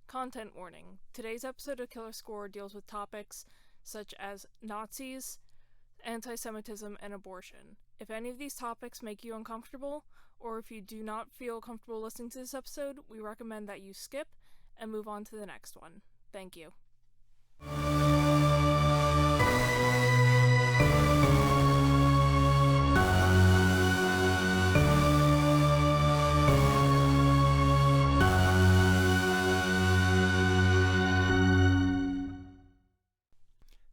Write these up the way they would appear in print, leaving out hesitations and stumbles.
Content warning. Today's episode of Killer Score deals with topics such as Nazis, antisemitism, and abortion. If any of these topics make you uncomfortable, or if you do not feel comfortable listening to this episode, we recommend that you skip and move on to the next one. Thank you.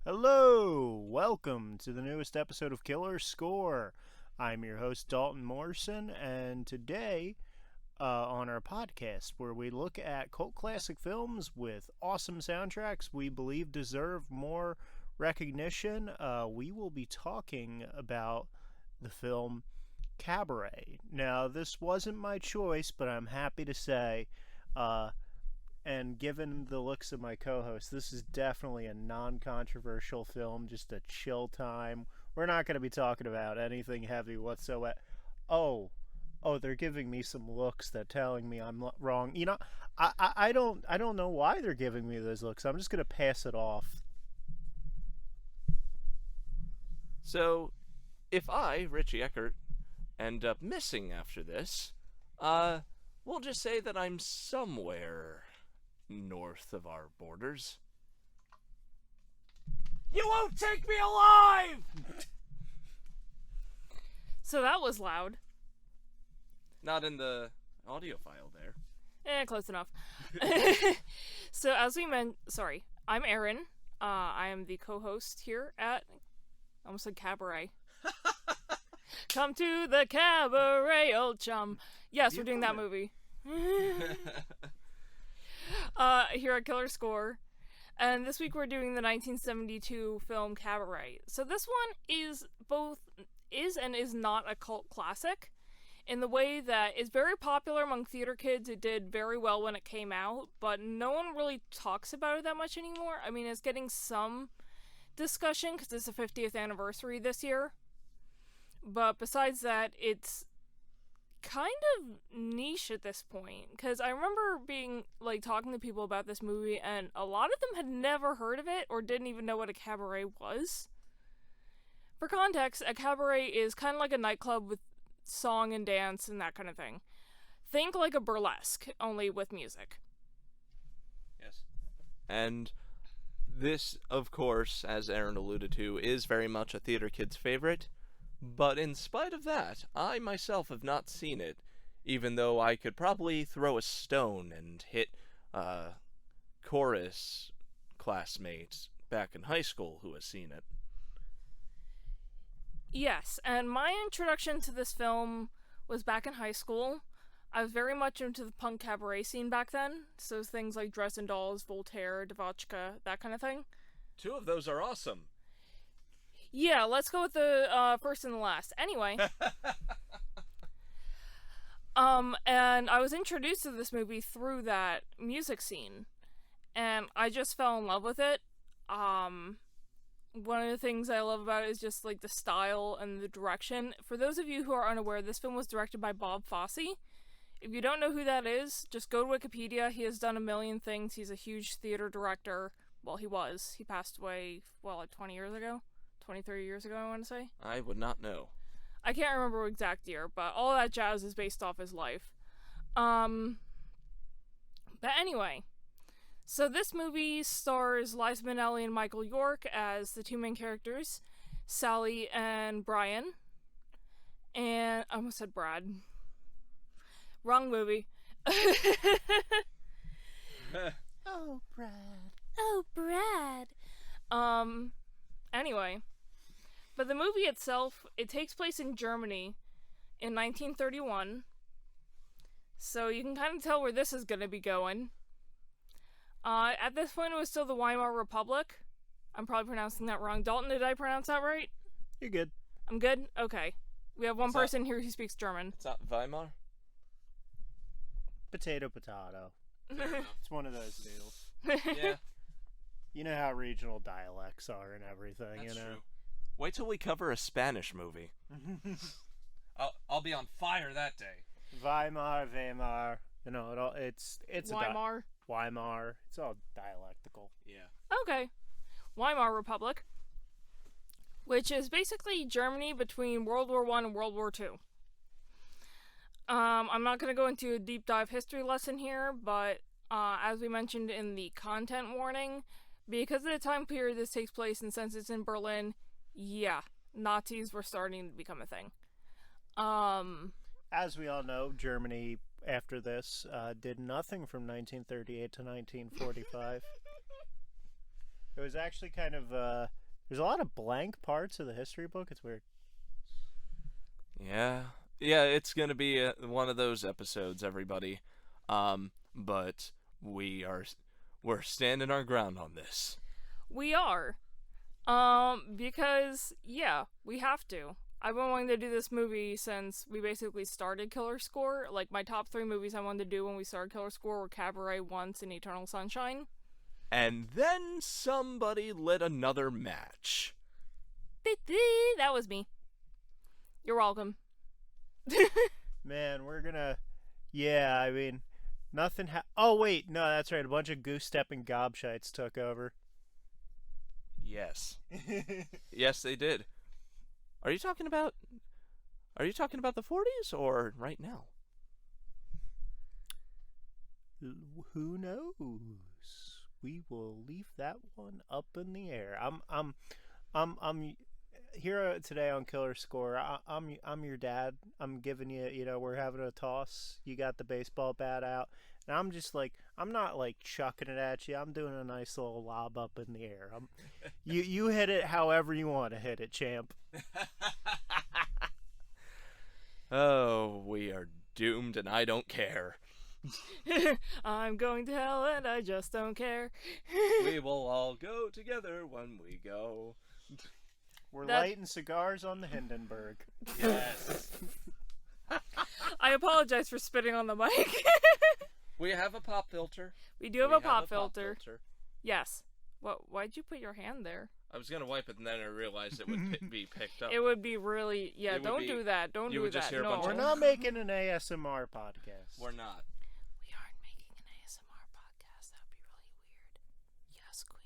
Hello! Welcome to the newest episode of Killer Score. I'm your host, Daulton Morrison, and today on our podcast, where we look at cult classic films with awesome soundtracks we believe deserve more recognition, we will be talking about the film Cabaret. Now, this wasn't my choice, but I'm happy to say, and given the looks of my co-host, this is definitely a non-controversial film, just a chill time. We're not going to be talking about anything heavy whatsoever. Oh, they're giving me some looks that telling me I'm wrong. You know, I don't know why they're giving me those looks. I'm just going to pass it off. So, if I, Richie Eckert, end up missing after this, we'll just say that I'm somewhere north of our borders. You won't take me alive! So that was loud. Not in the audio file there. Close enough. So as we I'm Erin. I am the co-host here at, I almost said Cabaret. Come to the Cabaret, old chum. Yes, we're doing that movie. Here at Killer Score. And this week we're doing the 1972 film Cabaret. So this one is and is not a cult classic in the way that it's very popular among theater kids. It did very well when it came out, but no one really talks about it that much anymore. I mean, it's getting some discussion because it's the 50th anniversary this year. But besides that, it's kind of niche at this point, because I remember talking to people about this movie, and a lot of them had never heard of it or didn't even know what a cabaret was. For context, a cabaret is kind of like a nightclub with song and dance and that kind of thing. Think like a burlesque, only with music. Yes. And this, of course, as Erin alluded to, is very much a theater kid's favorite. But in spite of that, I myself have not seen it, even though I could probably throw a stone and hit a chorus classmate back in high school who has seen it. Yes, and my introduction to this film was back in high school. I was very much into the punk cabaret scene back then, so things like Dresden Dolls, Voltaire, Devotchka, that kind of thing. Two of those are awesome. Yeah, let's go with the first and the last. Anyway. And I was introduced to this movie through that music scene. And I just fell in love with it. One of the things I love about it is just like the style and the direction. For those of you who are unaware, this film was directed by Bob Fosse. If you don't know who that is, just go to Wikipedia. He has done a million things. He's a huge theater director. Well, he was. He passed away, like 20 years ago? 20, 30 years ago, I want to say. I would not know. I can't remember what exact year, but all that jazz is based off his life. But anyway, so this movie stars Liza Minnelli and Michael York as the two main characters, Sally and Brian. And I almost said Brad. Wrong movie. Oh, Brad. Oh, Brad. Anyway. But the movie itself, it takes place in Germany in 1931. So you can kind of tell where this is going to be going. At this point, it was still the Weimar Republic. I'm probably pronouncing that wrong. Daulton, did I pronounce that right? You're good. I'm good? Okay. We have one person here who speaks German. It's not Weimar? Potato. It's one of those deals. Yeah. You know how regional dialects are and everything, That's you know? true. Wait till we cover a Spanish movie. I'll be on fire that day. Weimar, you know, it's Weimar. Weimar. It's all dialectical. Yeah. Okay. Weimar Republic, which is basically Germany between World War I and World War II. I'm not going to go into a deep dive history lesson here, but as we mentioned in the content warning, because of the time period this takes place and since it's in Berlin, yeah, Nazis were starting to become a thing. As we all know, Germany, after this, did nothing from 1938 to 1945. It was actually kind of, there's a lot of blank parts of the history book. It's weird. Yeah. Yeah, it's going to be one of those episodes, everybody. But we're standing our ground on this. We are. Because, yeah, we have to. I've been wanting to do this movie since we basically started Killer Score. Like, my top 3 movies I wanted to do when we started Killer Score were Cabaret, Once, and Eternal Sunshine. And then somebody lit another match. That was me. You're welcome. Man, we're gonna... Yeah, I mean, nothing oh, wait, no, that's right. A bunch of goose-stepping gobshites took over. Yes. Yes, they did. Are you talking about the 40s or right now? Who knows? We will leave that one up in the air. I'm here today on Killer Score. I'm your dad. I'm giving you, we're having a toss. You got the baseball bat out. And I'm just like, I'm not like chucking it at you. I'm doing a nice little lob up in the air. You hit it however you want to hit it, champ. Oh, we are doomed and I don't care. I'm going to hell and I just don't care. We will all go together when we go. We're lighting cigars on the Hindenburg. Yes. I apologize for spitting on the mic. We have a pop filter. We do have a pop filter. Yes. Why'd you put your hand there? I was gonna wipe it and then I realized it would be picked up. It would be really... Yeah, don't do that. Don't do that. No. We're not making an ASMR podcast. We're not. We aren't making an ASMR podcast. That would be really weird. Yes, Queen.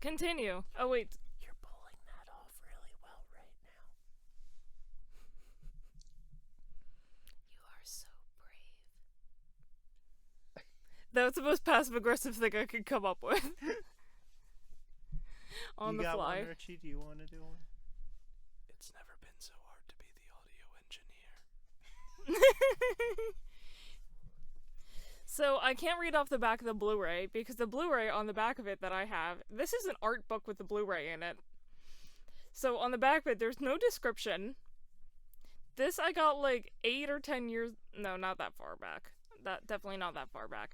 Continue. Oh, wait. You're pulling that off really well right now. You are so brave. That was the most passive-aggressive thing I could come up with. On the fly. One, Richie? Do you want to do one? It's never been so hard to be the audio engineer. So I can't read off the back of the Blu-ray because the Blu-ray on the back of it that I have, this is an art book with the Blu-ray in it. So on the back of it, there's no description. This I got like 8 or 10 years... No, not that far back. Definitely not that far back.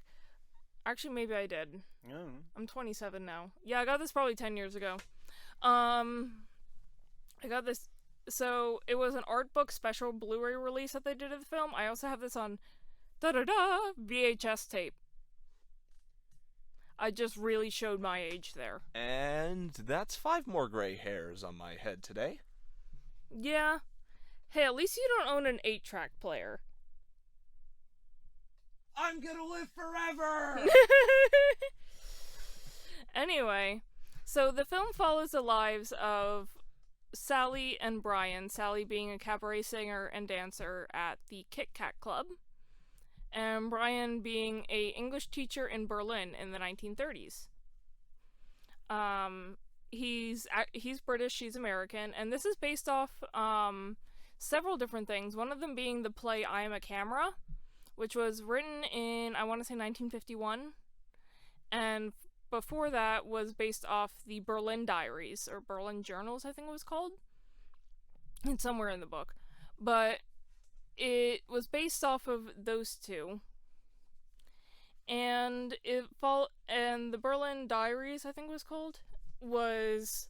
Actually, maybe I did. I'm 27 now. Yeah, I got this probably 10 years ago. I got this... So, it was an art book special Blu-ray release that they did of the film. I also have this on VHS tape. I just really showed my age there. And that's 5 more gray hairs on my head today. Yeah. Hey, at least you don't own an 8-track player. I'm gonna live forever! Anyway, so the film follows the lives of Sally and Brian, Sally being a cabaret singer and dancer at the Kit Kat Club, and Brian being a English teacher in Berlin in the 1930s. He's British, she's American, and this is based off several different things, one of them being the play I Am a Camera, which was written in, I want to say, 1951, and before that was based off the Berlin Diaries, or Berlin Journals, I think it was called. It's somewhere in the book. But it was based off of those two. And the Berlin Diaries, I think it was called, was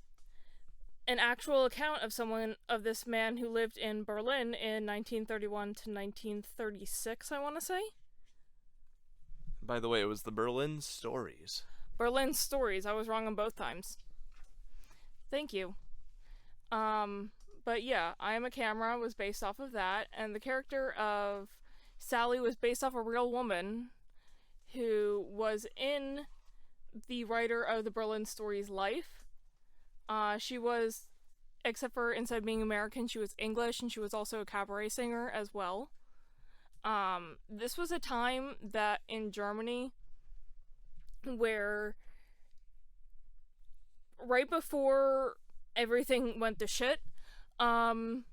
an actual account of this man who lived in Berlin in 1931 to 1936, I want to say. By the way, it was the Berlin Stories. Berlin Stories. I was wrong on both times. Thank you. But yeah, I Am a Camera was based off of that, and the character of Sally was based off a real woman who was in the writer of the Berlin Story's life. She was, except for instead of being American, she was English, and she was also a cabaret singer as well. This was a time that in Germany where right before everything went to shit, and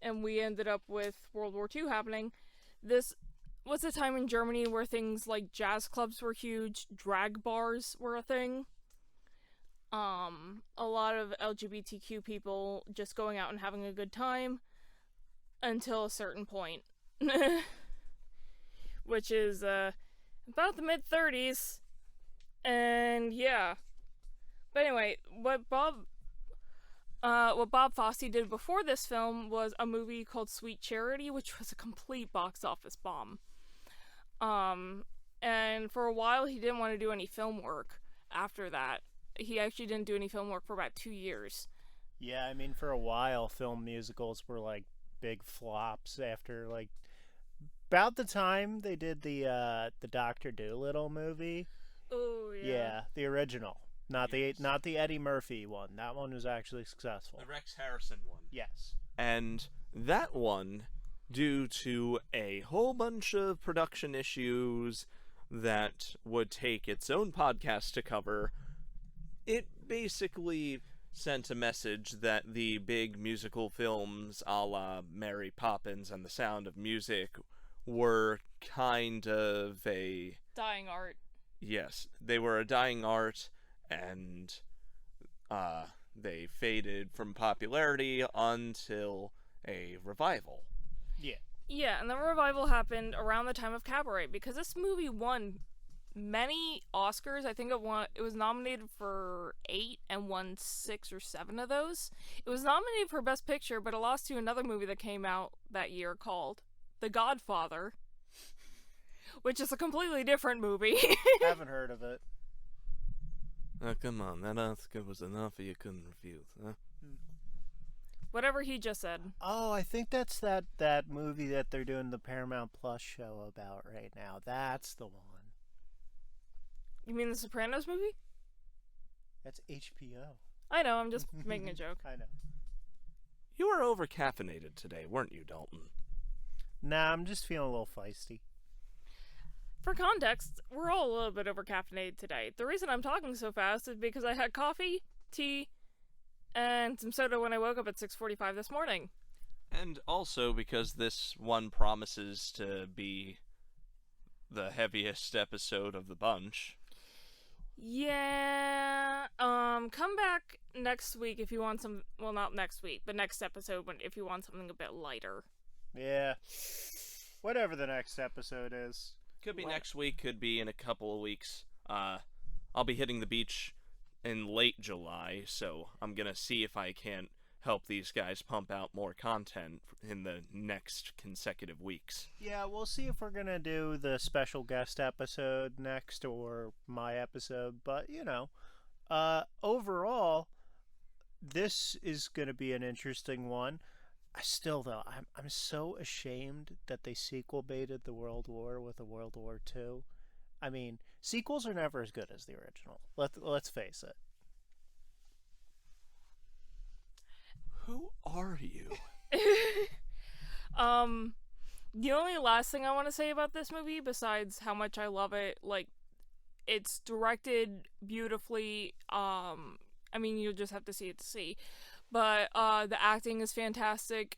we ended up with World War II happening, this was a time in Germany where things like jazz clubs were huge, drag bars were a thing. A lot of LGBTQ people just going out and having a good time until a certain point. Which is about the mid-30s. And yeah. But anyway, what Bob Fosse did before this film was a movie called Sweet Charity, which was a complete box office bomb. And for a while he didn't want to do any film work after that. He actually didn't do any film work for about 2 years. Yeah, I mean, for a while, film musicals were like big flops after like about the time they did the Dr. Dolittle movie. Oh yeah. Yeah, the original, not the Eddie Murphy one. That one was actually successful. The Rex Harrison one. Yes. And that one, due to a whole bunch of production issues that would take its own podcast to cover, it basically sent a message that the big musical films a la Mary Poppins and The Sound of Music were kind of a... dying art. Yes, they were a dying art, and they faded from popularity until a revival. Yeah. Yeah, and the revival happened around the time of Cabaret, because this movie won many Oscars. I think it was nominated for 8 and won 6 or 7 of those. It was nominated for Best Picture, but it lost to another movie that came out that year called The Godfather, which is a completely different movie. Haven't heard of it. Oh, come on, that Oscar was an offer you couldn't refuse, huh? Whatever he just said. Oh, I think that's that movie that they're doing the Paramount Plus show about right now. That's the one. You mean the Sopranos movie? That's HBO. I know, I'm just making a joke. I know. You were over-caffeinated today, weren't you, Daulton? Nah, I'm just feeling a little feisty. For context, we're all a little bit over-caffeinated today. The reason I'm talking so fast is because I had coffee, tea, and some soda when I woke up at 6:45 this morning. And also because this one promises to be the heaviest episode of the bunch. Yeah, come back next week if you want some, well, not next week, but next episode if you want something a bit lighter. Yeah. Whatever the next episode is. Could be next week, could be in a couple of weeks. I'll be hitting the beach in late July, so I'm gonna see if I can't help these guys pump out more content in the next consecutive weeks. Yeah, we'll see if we're gonna do the special guest episode next or my episode, but overall, this is gonna be an interesting one. Though, I'm so ashamed that they sequel baited the World War with a World War II. I mean, sequels are never as good as the original. Let's face it. Who are you? The only last thing I want to say about this movie, besides how much I love it, like, it's directed beautifully. I mean, you'll just have to see it to see. But the acting is fantastic.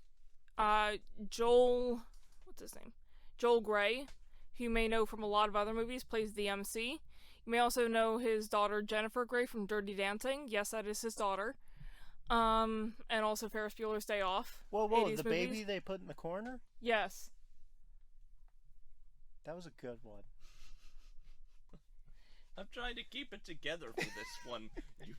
Joel Grey, who you may know from a lot of other movies, plays the MC. You may also know his daughter Jennifer Grey from Dirty Dancing. Yes, that is his daughter. And also Ferris Bueller's Day Off. Whoa, the movies. baby they put in the corner? Yes. That was a good one. I'm trying to keep it together for this one, you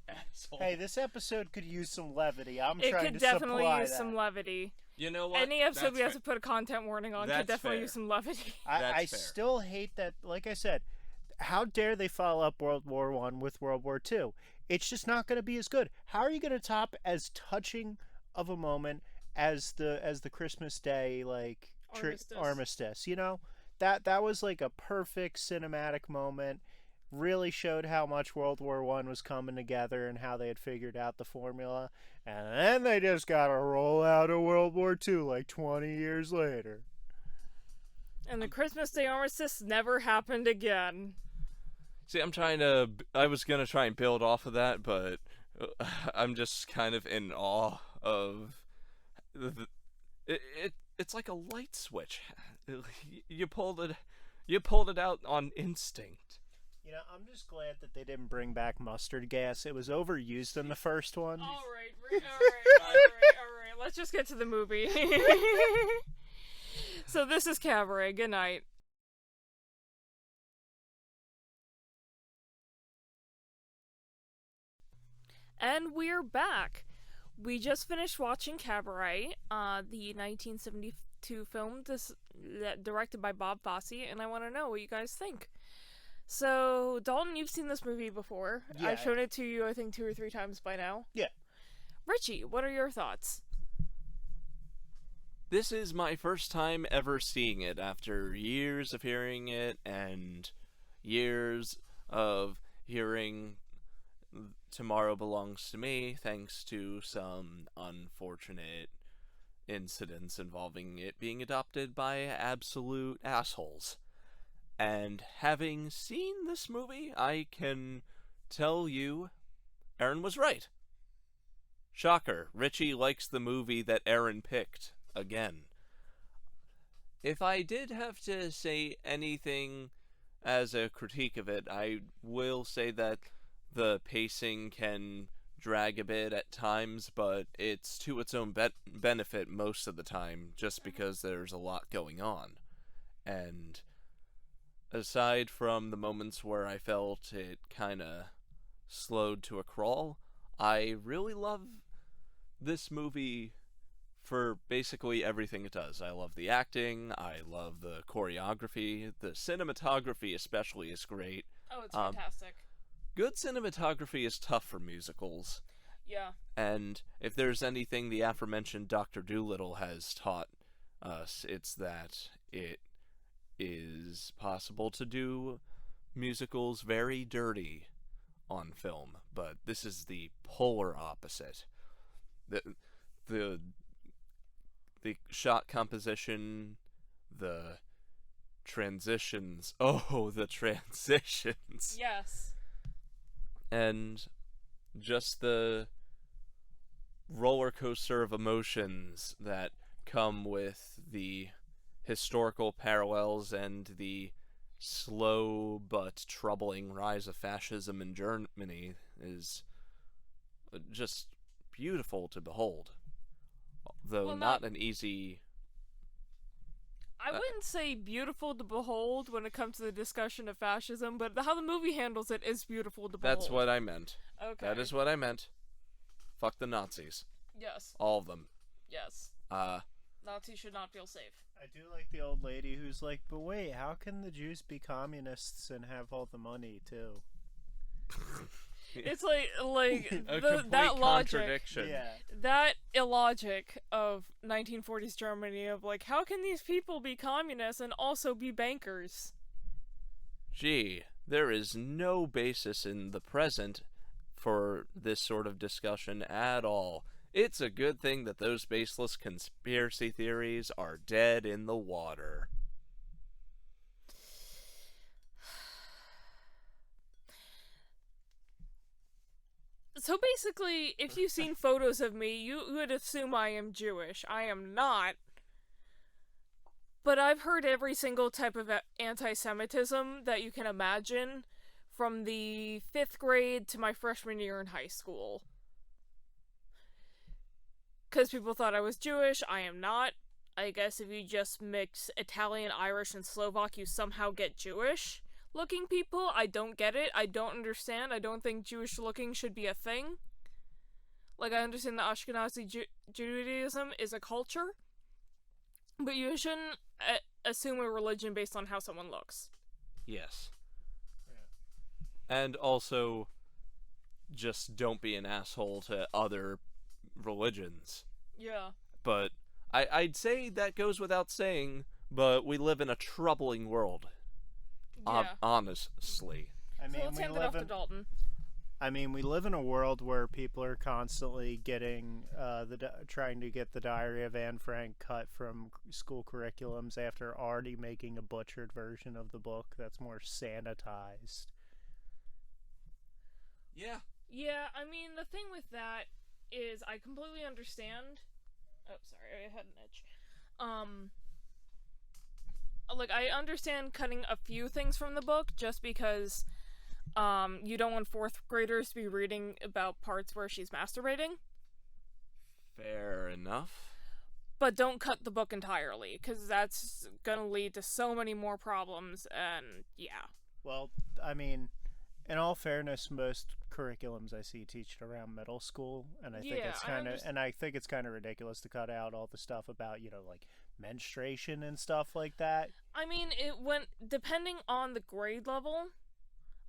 asshole. Hey, this episode could use some levity. It could definitely use some levity. You know what? Any episode we have to put a content warning on could definitely use some levity. I still hate that. Like I said, how dare they follow up World War I with World War II? It's just not going to be as good. How are you going to top as touching of a moment as the Christmas Day armistice. You know, that was like a perfect cinematic moment. Really showed how much World War One was coming together and how they had figured out the formula. And then they just got to roll out a World War Two like 20 years later. And the Christmas Day armistice never happened again. See, I was gonna try and build off of that, but I'm just kind of in awe of it's like a light switch. You pulled it out on instinct. You know, I'm just glad that they didn't bring back mustard gas. It was overused in the first one. All right. Let's just get to the movie. So this is Cabaret. Good night. And we're back. We just finished watching Cabaret, the 1972 film directed by Bob Fosse, and I want to know what you guys think. So, Daulton, you've seen this movie before. Yeah. I've shown it to you, I think, 2 or 3 times by now. Yeah. Richie, what are your thoughts? This is my first time ever seeing it after years of hearing it and years of hearing Tomorrow Belongs to Me, thanks to some unfortunate incidents involving it being adopted by absolute assholes. And having seen this movie, I can tell you, Erin was right. Shocker, Richie likes the movie that Erin picked, again. If I did have to say anything as a critique of it, I will say that the pacing can drag a bit at times, but it's to its own benefit most of the time, just because there's a lot going on. And aside from the moments where I felt it kind of slowed to a crawl, I really love this movie for basically everything it does. I love the acting, I love the choreography, the cinematography especially is great. Oh, it's fantastic. Good cinematography is tough for musicals. Yeah. And if there's anything the aforementioned Dr. Dolittle has taught us, it's that it is possible to do musicals very dirty on film, but this is the polar opposite. The shot composition, the transitions. Oh, the transitions. Yes. And just the roller coaster of emotions that come with the historical parallels and the slow but troubling rise of fascism in Germany is just beautiful to behold. Though not an easy... I wouldn't say beautiful to behold when it comes to the discussion of fascism, but how the movie handles it is beautiful to behold. That's what I meant. Okay. That is what I meant. Fuck the Nazis. Yes. All of them. Yes. Nazis should not feel safe. I do like the old lady who's like, but wait, how can the Jews be communists and have all the money too? It's like that logic, contradiction. Yeah. that illogic of 1940s Germany of like, how can these people be communists and also be bankers? Gee, there is no basis in the present for this sort of discussion at all. It's a good thing that those baseless conspiracy theories are dead in the water. So basically, if you've seen photos of me, you would assume I am Jewish. I am not. But I've heard every single type of anti-Semitism that you can imagine, from the 5th grade to my freshman year in high school. Because people thought I was Jewish. I am not. I guess if you just mix Italian, Irish, and Slovak, you somehow get Jewish looking people. I don't get it. I don't understand. I don't think Jewish looking should be a thing. Like, I understand that Ashkenazi Judaism is a culture, but you shouldn't assume a religion based on how someone looks. Yes. Yeah. And also, just don't be an asshole to other religions. Yeah. But I'd say that goes without saying, but we live in a troubling world. Yeah. Honestly. I So mean, let's we hand it live off to in. Dalton. I mean, we live in a world where people are constantly getting trying to get the Diary of Anne Frank cut from school curriculums after already making a butchered version of the book that's more sanitized. Yeah. Yeah, I mean, the thing with that is I completely understand. Oh, sorry, I had an itch. Like, I understand cutting a few things from the book just because, you don't want fourth graders to be reading about parts where she's masturbating. Fair enough. But don't cut the book entirely, because that's gonna lead to so many more problems, and yeah. Well, I mean, in all fairness, most curriculums I see teach it around middle school, and I think it's kind of ridiculous to cut out all the stuff about, like menstruation and stuff like that. I mean, depending on the grade level,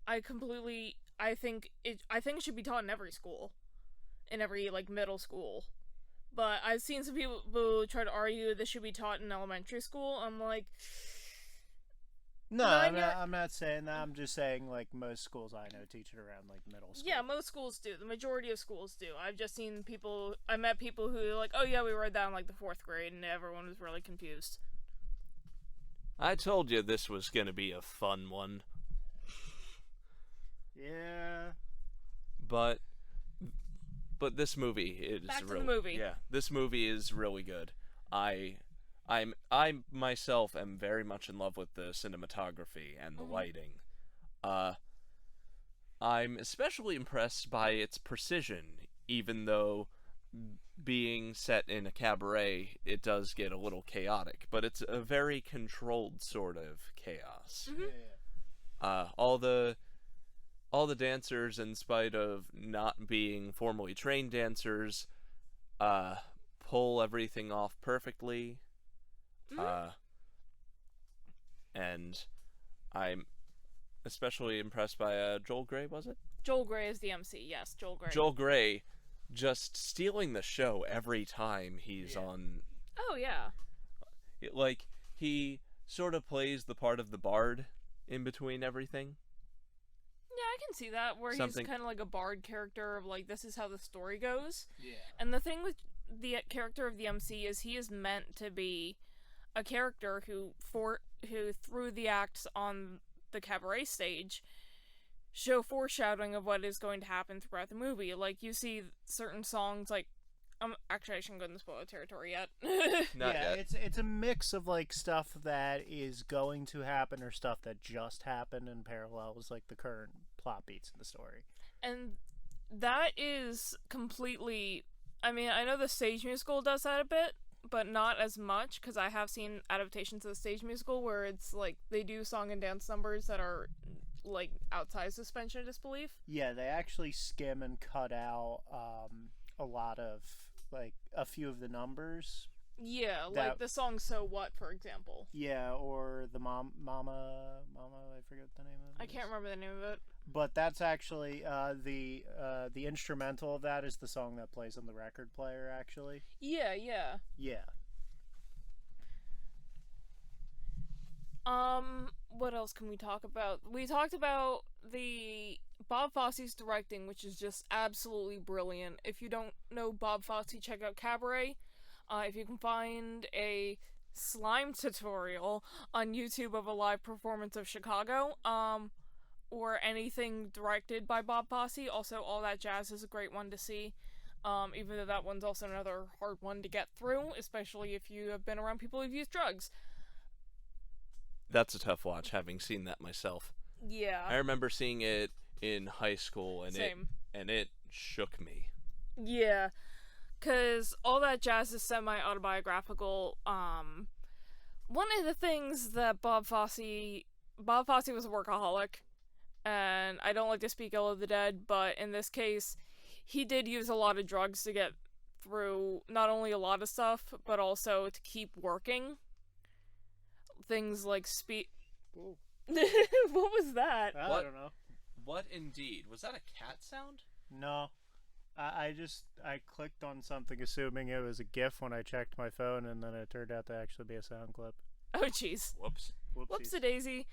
I think it should be taught in every school, in every like middle school. But I've seen some people who try to argue this should be taught in elementary school. I'm like, no, I'm not saying that. I'm just saying like most schools I know teach it around like middle school. Yeah, most schools do. The majority of schools do. I've just seen I met people who are like, oh yeah, we read that in like the 4th grade, and everyone was really confused. I told you this was gonna be a fun one. Yeah. But this movie is Back to really, the movie. Yeah, this movie is really good. I myself am very much in love with the cinematography and the lighting. I'm especially impressed by its precision, even though being set in a cabaret, it does get a little chaotic, but it's a very controlled sort of chaos. Mm-hmm. Yeah. All the dancers, in spite of not being formally trained dancers, pull everything off perfectly. Mm-hmm. And I'm especially impressed by Joel Grey, was it? Joel Grey is the MC, yes, Joel Grey. Joel Grey just stealing the show every time he's on. Oh, yeah. Like, he sort of plays the part of the bard in between everything. Yeah, I can see that, where he's kind of like a bard character of like, this is how the story goes. Yeah. And the thing with the character of the MC is he is meant to be a character who through the acts on the cabaret stage show foreshadowing of what is going to happen throughout the movie. Like, you see certain songs, like, actually, I shouldn't go into spoiler territory yet. Not yet. It's a mix of like stuff that is going to happen or stuff that just happened in parallels, like the current plot beats in the story. And that is completely, I mean, I know the stage musical does that a bit, but not as much, because I have seen adaptations of the stage musical where it's like they do song and dance numbers that are like outside suspension of disbelief. Yeah, they actually skim and cut out a lot of like a few of the numbers. Yeah, like the song "So What," for example. Yeah, or the mama, I forget the name of it. I can't remember the name of it. But that's actually the instrumental of that is the song that plays on the record player. Actually. Yeah. Yeah. What else can we talk about? We talked about the Bob Fosse's directing, which is just absolutely brilliant. If you don't know Bob Fosse, check out Cabaret. If you can find a slime tutorial on YouTube of a live performance of Chicago, or anything directed by Bob Fosse, also All That Jazz is a great one to see. Even though that one's also another hard one to get through, especially if you have been around people who've used drugs. That's a tough watch, having seen that myself. Yeah. I remember seeing it in high school, and Same. it shook me. Yeah, because All That Jazz is semi-autobiographical. One of the things that Bob Fosse was a workaholic, and I don't like to speak ill of the dead, but in this case, he did use a lot of drugs to get through not only a lot of stuff, but also to keep working. Things like What was that? I don't know. What indeed? Was that a cat sound? No. I clicked on something assuming it was a GIF when I checked my phone, and then it turned out to actually be a sound clip. Oh, jeez. Whoops. Whoopsies. Whoopsie-daisy.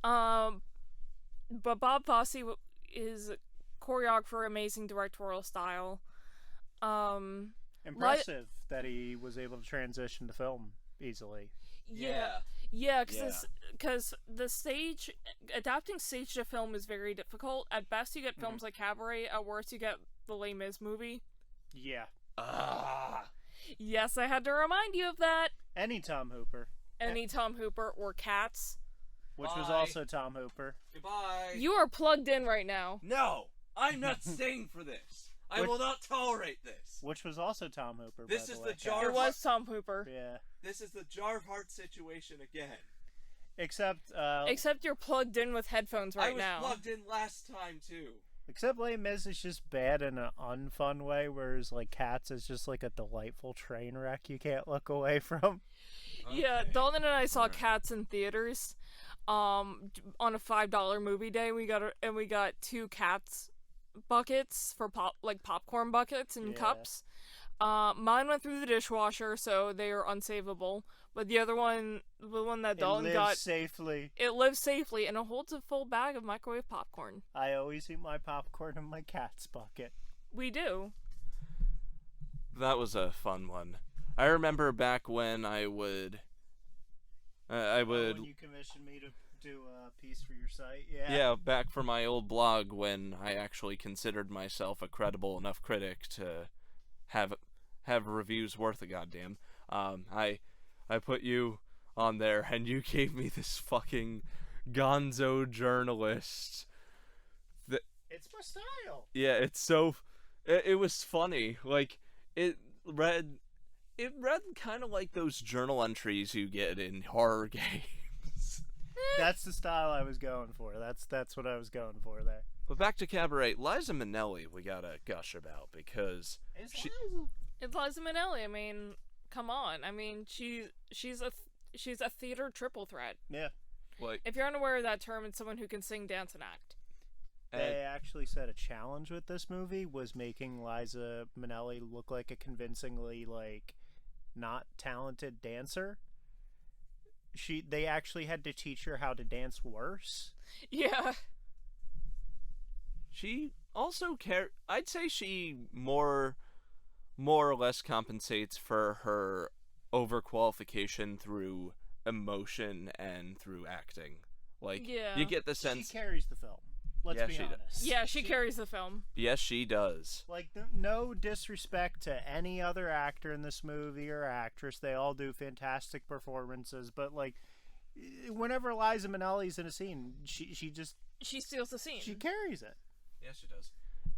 But Bob Fosse is choreographer, amazing directorial style. Impressive that he was able to transition to film easily. Yeah, because the stage, adapting stage to film is very difficult. At best, you get films like Cabaret. At worst, you get the Les Mis movie. Yeah. Yes, I had to remind you of that. Any Tom Hooper. Any Tom Hooper or Cats. Which was also Tom Hooper. Goodbye. You are plugged in right now. No, I'm not staying for this. I will not tolerate this. Which was also Tom Hooper. This by is the the way. jar. It was Tom Hooper. Yeah. This is the jar of heart situation again. Except you're plugged in with headphones right now. I was plugged in last time too. Except Les Mis is just bad in an unfun way, whereas like Cats is just like a delightful train wreck you can't look away from. Yeah, Daulton and I saw Cats in theaters. On a $5 movie day, we got 2 Cats buckets for popcorn buckets and cups. Mine went through the dishwasher, so they are unsavable. But the other one, the one that Daulton got, safely. It lives safely, and it holds a full bag of microwave popcorn. I always eat my popcorn in my Cat's bucket. We do. That was a fun one. I remember back when I would. When you commissioned me to do a piece for your site, yeah. Yeah, back for my old blog when I actually considered myself a credible enough critic to have reviews worth a goddamn. I put you on there, and you gave me this fucking gonzo journalist. It's my style. Yeah, it's so. It was funny. Like it read kind of like those journal entries you get in horror games. That's the style I was going for. That's what I was going for there. But back to Cabaret, Liza Minnelli we gotta gush about because It's Liza Minnelli. I mean, come on. I mean, she's a theater triple threat. Yeah. Like, if you're unaware of that term, it's someone who can sing, dance, and act. They actually said a challenge with this movie was making Liza Minnelli look like a convincingly not talented dancer. They actually had to teach her how to dance worse. Yeah. She also I'd say she more or less compensates for her overqualification through emotion and through acting. You get the sense she carries the film. Let's be honest. Yeah, she carries the film. Yes, she does. No disrespect to any other actor in this movie or actress. They all do fantastic performances. But, whenever Liza Minnelli's in a scene, she steals the scene. She carries it. Yes, she does.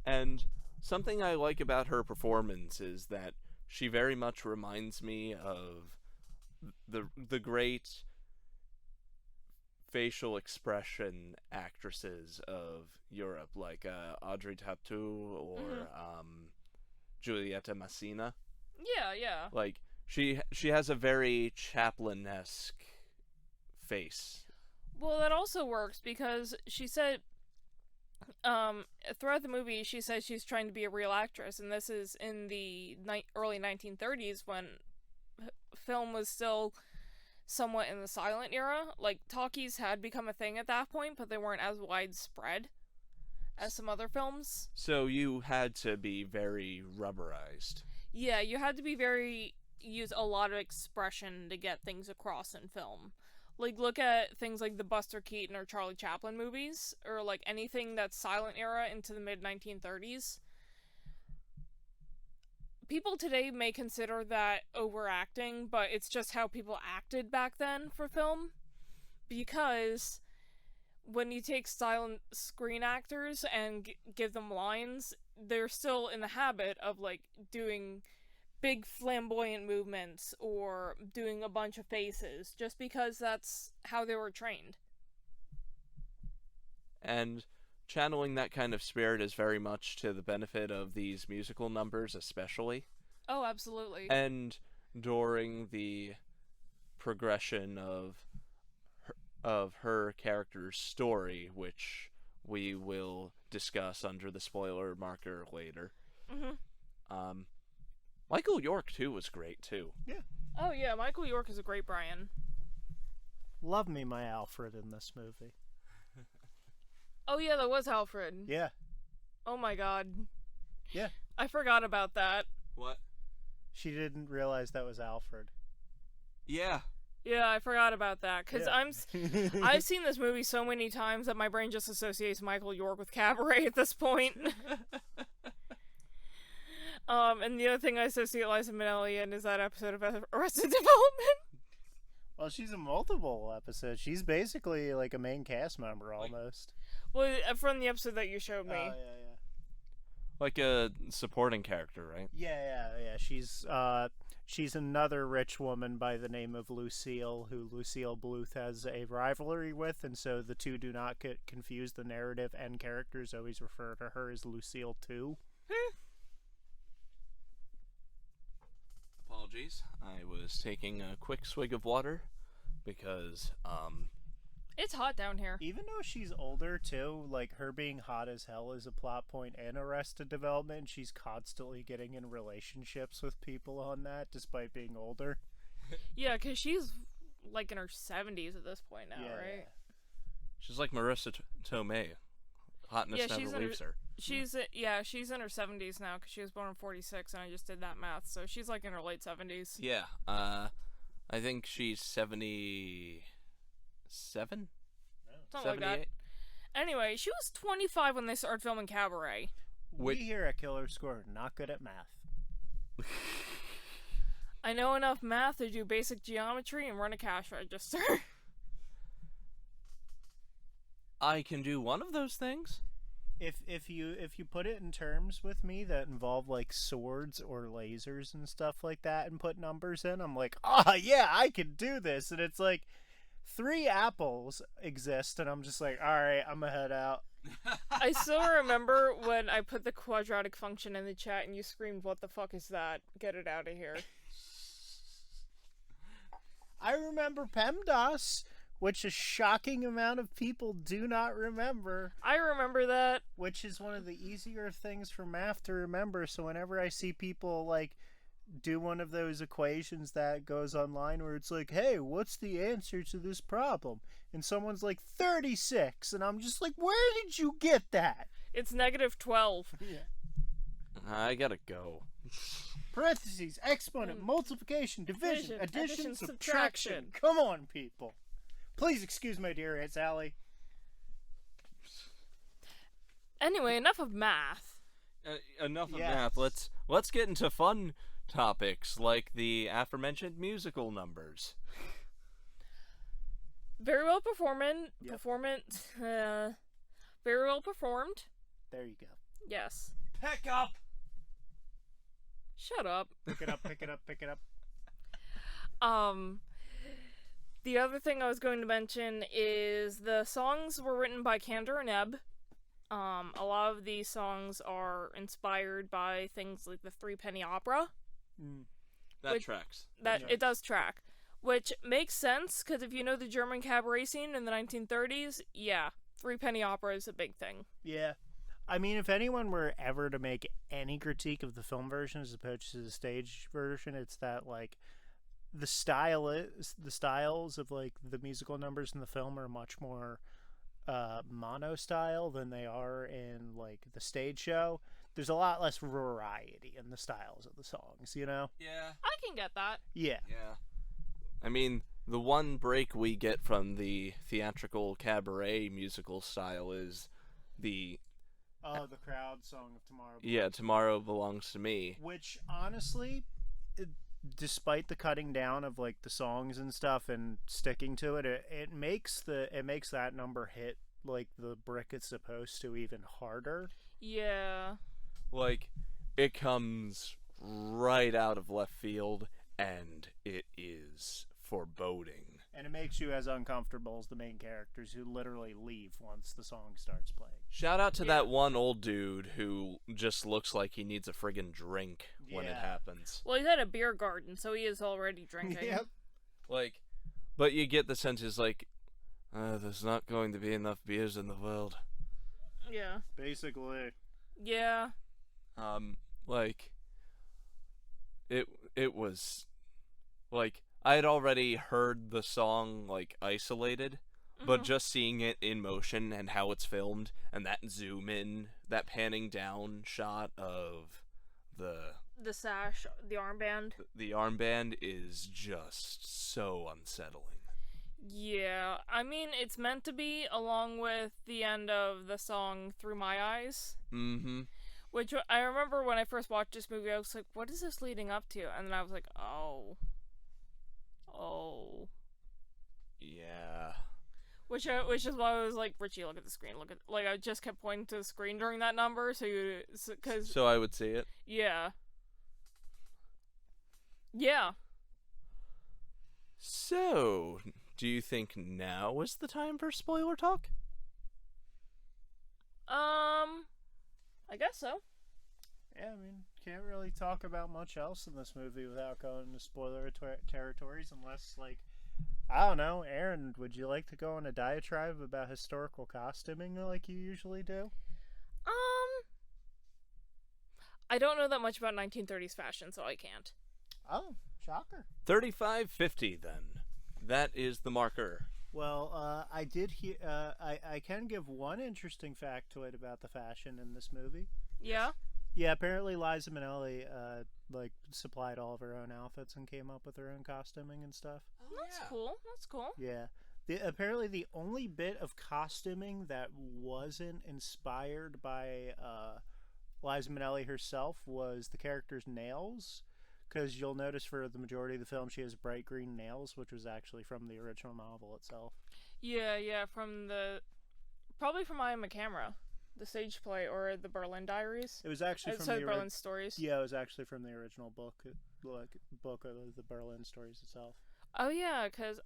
And something I like about her performance is that she very much reminds me of the great facial expression actresses of Europe, like Audrey Tautou or Giulietta Messina. Yeah. She has a very Chaplin-esque face. Well, that also works because she said throughout the movie she says she's trying to be a real actress, and this is in the early 1930s when film was still somewhat in the silent era. Talkies had become a thing at that point, but they weren't as widespread as some other films. So you had to be very rubberized. Yeah, you had to use a lot of expression to get things across in film. Look at things like the Buster Keaton or Charlie Chaplin movies, or anything that's silent era into the mid-1930s. People today may consider that overacting, but it's just how people acted back then for film. Because when you take silent screen actors and give them lines, they're still in the habit of doing big flamboyant movements or doing a bunch of faces, just because that's how they were trained. And channeling that kind of spirit is very much to the benefit of these musical numbers, especially. Oh, absolutely. And during the progression of her character's story, which we will discuss under the spoiler marker later. Mm-hmm. Michael York too was great too. Oh yeah, Michael York is a great Brian. Love me my Alfred in this movie. Oh yeah, that was Alfred. Yeah. Oh my god. Yeah. I forgot about that. What? She didn't realize that was Alfred. Yeah. Yeah, I forgot about that because Yeah. I've seen this movie so many times that my brain just associates Michael York with Cabaret at this point. And the other thing I associate Liza Minnelli in is that episode of Arrested Development. Well, she's in multiple episodes. She's basically like a main cast member almost. Well, from the episode that you showed me. Oh, yeah. Like a supporting character, right? Yeah. She's another rich woman by the name of Lucille, who Lucille Bluth has a rivalry with, and so the two do not get confused. The narrative and characters always refer to her as Lucille too. Apologies. I was taking a quick swig of water because, It's hot down here. Even though she's older too, like her being hot as hell is a plot point in Arrested Development, and she's constantly getting in relationships with people on that despite being older. Yeah, because she's like in her 70s at this point now, Yeah. right? she's like Marissa Tomei. Hotness Yeah, never she's leaves her. She's she's in her 70s now because she was born in 46, and I just did that math, so she's like in her late 70s. Yeah. I think she's 77? Something like 78? that. Anyway, she was 25 when they started filming Cabaret. We here at Killer Score are not good at math. I know enough math to do basic geometry and run a cash register. I can do one of those things. If you put it in terms with me that involve like swords or lasers and stuff like that and put numbers in, I'm like, yeah, I can do this. And it's like 3 apples exist, and I'm just like, all right, I'm gonna head out. I still remember when I put the quadratic function in the chat and you screamed, "What the fuck is that? Get it out of here." I remember PEMDAS, which a shocking amount of people do not remember, I remember that. which is one of the easier things for math to remember. So whenever I see people like do one of those equations that goes online where it's like, hey, what's the answer to this problem? And someone's like 36, and I'm just like, where did you get that? It's -12. I gotta go. Parentheses, exponent, multiplication, division, addition, subtraction. subtraction. Come on, people. Please excuse my dear Aunt Sally. Anyway, enough of math. Enough of Yes. math. Let's get into fun topics like the aforementioned musical numbers. Very well performant. Yep. Very well performed. There you go. Yes. Pick up. Shut up. Pick it up, pick it up, pick it up. The other thing I was going to mention is the songs were written by Kander and Ebb. A lot of these songs are inspired by things like the Three Penny Opera. That Which- tracks. That it does track, which makes sense because if you know the German cabaret scene in the 1930s, yeah, Three Penny Opera is a big thing. Yeah. I mean, if anyone were ever to make any critique of the film version as opposed to the stage version, it's that, like, the styles of, like, the musical numbers in the film are much more mono style than they are in, like, the stage show. There's a lot less variety in the styles of the songs, you know? Yeah. I can get that. Yeah. Yeah. I mean, the one break we get from the theatrical cabaret musical style is the Oh, the crowd song of Tomorrow. Tomorrow Belongs to Me. Which, honestly, despite the cutting down of, like, the songs and stuff and sticking to it, it makes that number hit, like, the brick it's supposed to even harder. Yeah. Like, it comes right out of left field, and it is foreboding. And it makes you as uncomfortable as the main characters who literally leave once the song starts playing. Shout out to that one old dude who just looks like he needs a friggin' drink when it Yeah. happens. Well, he's at a beer garden, so he is already drinking. Yep. Like, but you get the sense is like, there's not going to be enough beers in the world. Yeah. Basically. Yeah. Like, it was, like, I had already heard the song, like, isolated, but just seeing it in motion and how it's filmed, and that zoom in, that panning down shot of The sash, the armband. the armband is just so unsettling. Yeah, I mean, it's meant to be, along with the end of the song Through My Eyes. Mm-hmm. Which I remember when I first watched this movie, I was like, what is this leading up to? And then I was like, oh. Yeah. Which is why I was like, Richie, look at the screen. Like, I just kept pointing to the screen during that number, So I would see it. Yeah. Yeah. So, do you think now is the time for spoiler talk? I guess so. Yeah, I mean, can't really talk about much else in this movie without going into spoiler territories, unless, like, I don't know, Erin, would you like to go on a diatribe about historical costuming like you usually do? I don't know that much about 1930s fashion, so I can't. Oh, shocker. 35.50 then. That is the marker. Well, I did hear. I can give one interesting factoid about the fashion in this movie. Yeah. Yeah, apparently Liza Minnelli supplied all of her own outfits and came up with her own costuming and stuff. That's cool. That's cool. Yeah. Apparently the only bit of costuming that wasn't inspired by Liza Minnelli herself was the character's nails, because you'll notice for the majority of the film she has bright green nails, which was actually from the original novel itself. Yeah, probably from I Am a Camera, the stage play, or the Berlin Diaries. It was actually from the Berlin Stories. Yeah, it was actually from the original book of the Berlin Stories itself. Oh yeah, because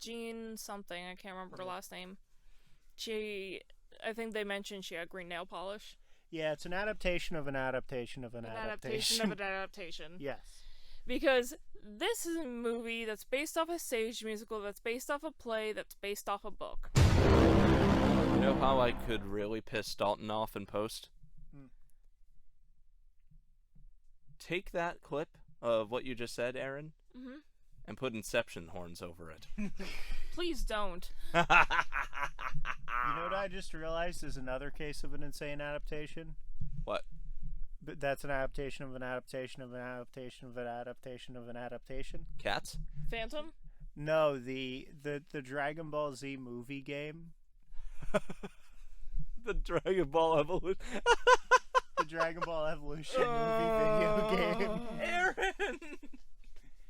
Jean something, I can't remember her last name. I think they mentioned she had green nail polish. Yeah, it's an adaptation of an adaptation of an adaptation. Adaptation of an adaptation. Yes. Because this is a movie that's based off a stage musical, that's based off a play, that's based off a book. You know how I could really piss Daulton off in post? Take that clip of what you just said, Erin, and put Inception horns over it. Please don't. You know what I just realized is another case of an insane adaptation? What? But that's an adaptation of an adaptation of an adaptation of an adaptation of an adaptation. Cats? Phantom? No, the Dragon Ball Z movie game. The Dragon Ball Evolution. The Dragon Ball Evolution movie video game. Erin!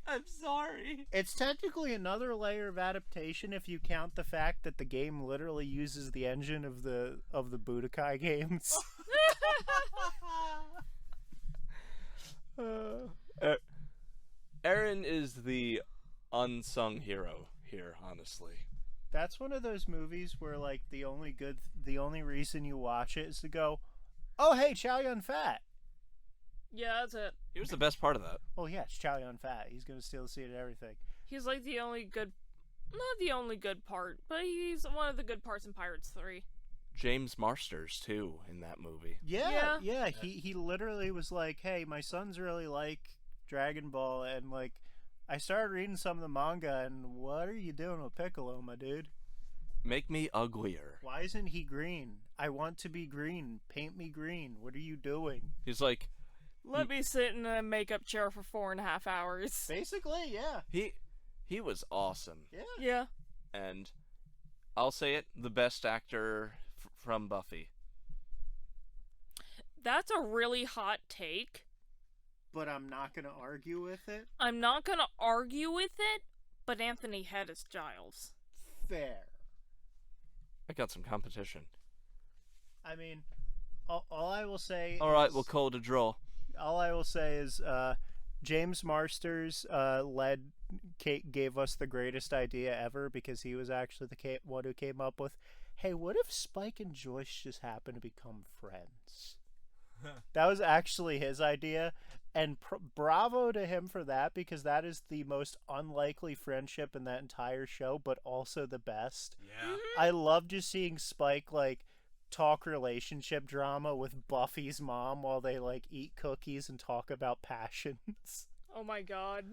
I'm sorry. It's technically another layer of adaptation if you count the fact that the game literally uses the engine of the Budokai games. Erin is the unsung hero here, honestly. That's one of those movies where, like, the only reason you watch it is to go, oh hey, Chow Yun Fat. Yeah, that's it. He was the best part of that. Oh yeah, it's Chow Yun Fat. He's gonna steal the seat at everything. He's like the only good, not the only good part, but he's one of the good parts in Pirates 3. James Marsters, too, in that movie. Yeah. He literally was like, hey, my sons really like Dragon Ball, and, like, I started reading some of the manga, and what are you doing with Piccolo, my dude? Make me uglier. Why isn't he green? I want to be green. Paint me green. What are you doing? He's like... Let me sit in a makeup chair for 4.5 hours. Basically, yeah. He was awesome. Yeah. And I'll say it, the best actor from Buffy. That's a really hot take. But I'm not going to argue with it. I'm not going to argue with it, but Anthony Head is Giles. Fair. I got some competition. I mean, all I will say Alright, we'll call it a draw. All I will say is James Marsters gave us the greatest idea ever, because he was actually the one who came up with, hey, what if Spike and Joyce just happen to become friends? That was actually his idea, and bravo to him for that, because that is the most unlikely friendship in that entire show, but also the best. Yeah. I love just seeing Spike, like, talk relationship drama with Buffy's mom while they like eat cookies and talk about passions. Oh my god.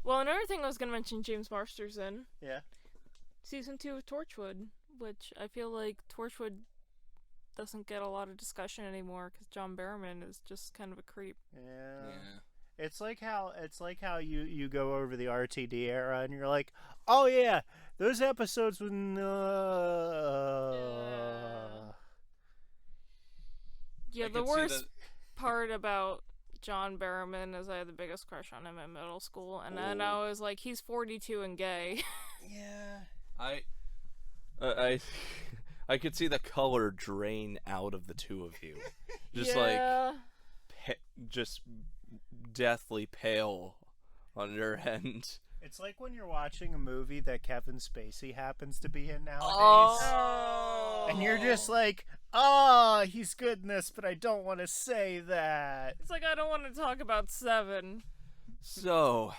Well, another thing I was gonna mention, James Marsters in Yeah. season 2 of Torchwood, which I feel like Torchwood doesn't get a lot of discussion anymore because John Barrowman is just kind of a creep. Yeah. It's like how you go over the RTD era and you're like, oh yeah, those episodes when Yeah, the worst part about John Barrowman is I had the biggest crush on him in middle school, and then I was like, he's 42 and gay. Yeah. I could see the color drain out of the two of you, just yeah. just deathly pale on your end. It's like when you're watching a movie that Kevin Spacey happens to be in nowadays. Oh. And you're just like, oh, he's good in this, but I don't want to say that. It's like, I don't want to talk about Seven. So,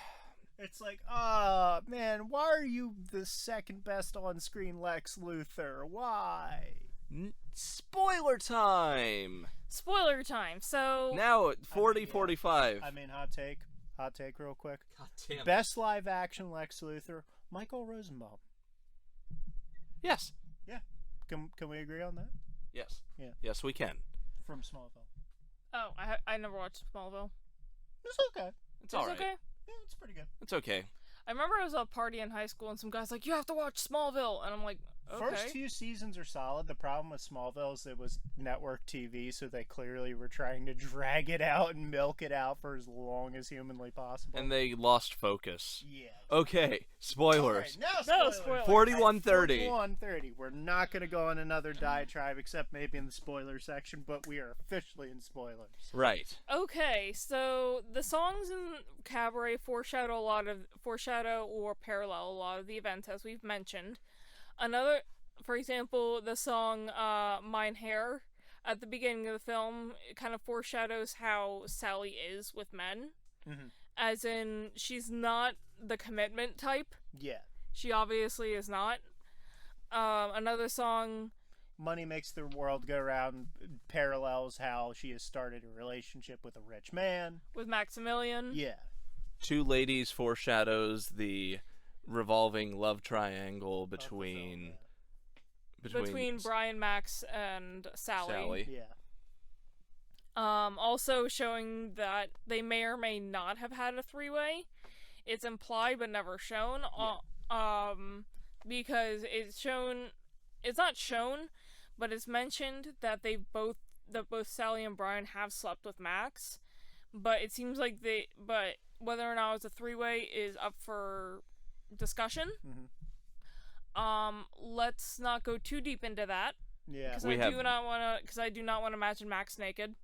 it's like, oh, man, why are you the second best on-screen Lex Luthor? Why? Spoiler time! Spoiler time. So Now at 40:45. I mean, hot take real quick. God damn it. Best live-action Lex Luthor, Michael Rosenbaum. Yes. Yeah. Can we agree on that? Yes. Yeah. Yes, we can. From Smallville. oh, I never watched Smallville. It's okay. It's alright. okay. Yeah, it's pretty good. It's okay. I remember I was at a party in high school and some guy's like, you have to watch Smallville, and I'm like, okay. First few seasons are solid. The problem with Smallville is it was network TV, so they clearly were trying to drag it out and milk it out for as long as humanly possible. And they lost focus. Yeah. Okay, spoilers. Alright, No now spoilers. 41:30. 41:30. We're not going to go on another diatribe, except maybe in the spoiler section, but we are officially in spoilers. Right. Okay, so the songs in Cabaret foreshadow or parallel a lot of the events, as we've mentioned. For example, the song Mine Hair at the beginning of the film, it kind of foreshadows how Sally is with men. Mm-hmm. As in, she's not the commitment type. Yeah. She obviously is not. Another song, Money Makes the World Go Round, parallels how she has started a relationship with a rich man. with Maximilian. Yeah. Two Ladies foreshadows the revolving love triangle between Brian, Max, and Sally. Yeah. Also showing that they may or may not have had a three-way. It's implied but never shown. Yeah. Because it's not shown, but it's mentioned that both Sally and Brian have slept with Max. But it seems like but whether or not it's a three-way is up for discussion. Mm-hmm. Let's not go too deep into that. Yeah. Because I do not want to imagine Max naked.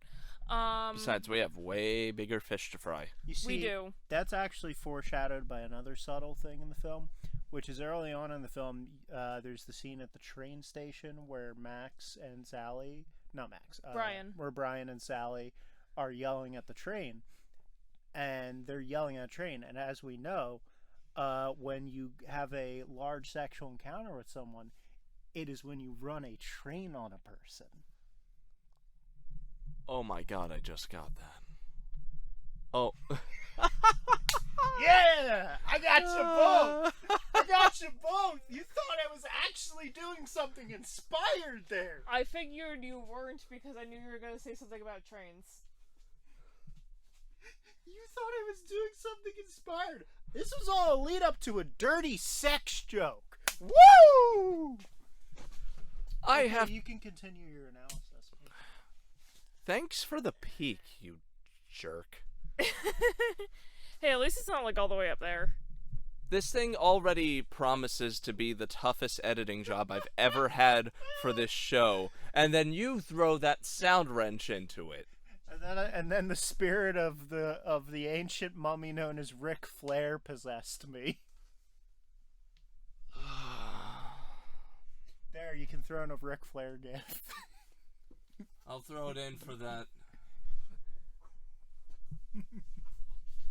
Besides, we have way bigger fish to fry. You see, we do. That's actually foreshadowed by another subtle thing in the film, which is early on in the film. There's the scene at the train station where Brian and Sally are yelling at the train, and they're yelling at a train. And as we know, when you have a large sexual encounter with someone, it is when you run a train on a person. Oh my god, I just got that. Oh. Yeah! I got you both! I got you both! You thought I was actually doing something inspired there! I figured you weren't because I knew you were going to say something about trains. You thought I was doing something inspired. This was all a lead up to a dirty sex joke. Woo! You can continue your analysis. Thanks for the peek, you jerk. Hey, at least it's not like all the way up there. This thing already promises to be the toughest editing job I've ever had for this show, and then you throw that sound wrench into it. And then the spirit of the ancient mummy known as Ric Flair possessed me. There, you can throw in a Ric Flair gift. I'll throw it in for that.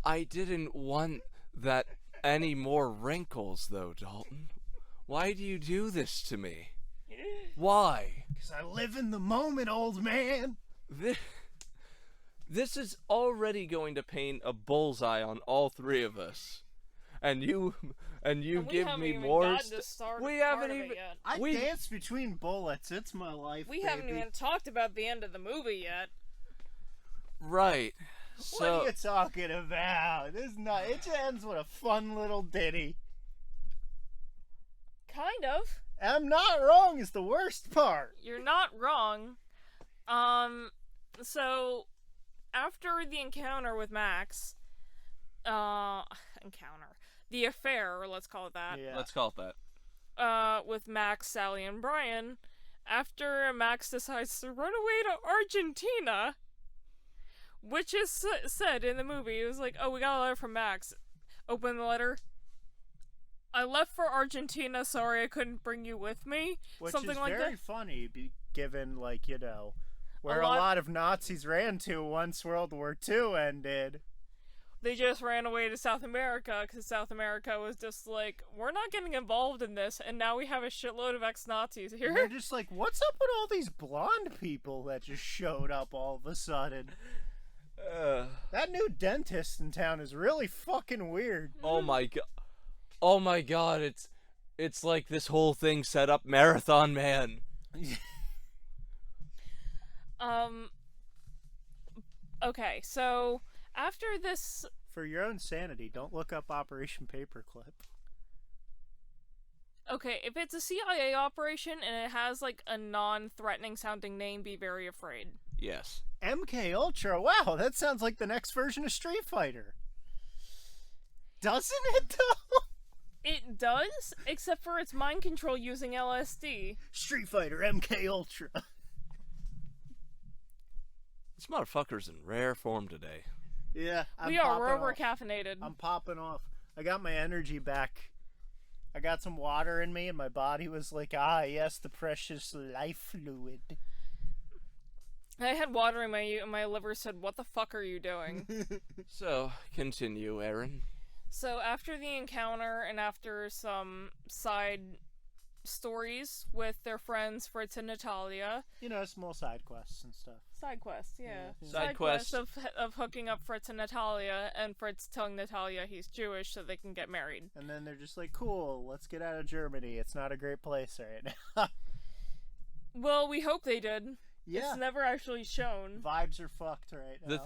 I didn't want that any more wrinkles, though, Daulton. Why do you do this to me? Why? 'Cause I live in the moment, old man. This is already going to paint a bullseye on all three of us. And you give me more. We haven't even. I dance between bullets. It's my life. We haven't even talked about the end of the movie yet. Right. What are you talking about? It just ends with a fun little ditty. Kind of. I'm not wrong is the worst part. You're not wrong. So after the encounter with Max, the affair, let's call it that. Yeah. Let's call it that. With Max, Sally, and Brian, after Max decides to run away to Argentina, which is said in the movie, it was like, oh, we got a letter from Max. Open the letter. I left for Argentina, sorry I couldn't bring you with me. Which Something is like very that. funny, given, where a lot of Nazis ran to once World War II ended. They just ran away to South America, because South America was just like, we're not getting involved in this, and now we have a shitload of ex-Nazis here. And they're just like, what's up with all these blonde people that just showed up all of a sudden? That new dentist in town is really fucking weird. Oh my god, it's like this whole thing set up Marathon Man. Okay, so after this... For your own sanity, don't look up Operation Paperclip. Okay, if it's a CIA operation and it has, a non-threatening sounding name, be very afraid. Yes. MK Ultra, wow, that sounds like the next version of Street Fighter. Doesn't it, though? It does, except for its mind control using LSD. Street Fighter MK Ultra. This motherfucker's in rare form today. Yeah, we are over-caffeinated. I'm popping off. I got my energy back. I got some water in me, and my body was like, ah, yes, the precious life fluid. I had water in my liver said, what the fuck are you doing? So, continue, Erin. So after the encounter and after some side stories with their friends Fritz and Natalia. Small side quests and stuff. Side quests, yeah. Side quests of hooking up Fritz and Natalia, and Fritz telling Natalia he's Jewish so they can get married. And then they're just like, cool, let's get out of Germany. It's not a great place right now. Well, we hope they did. Yeah. It's never actually shown. Vibes are fucked right now.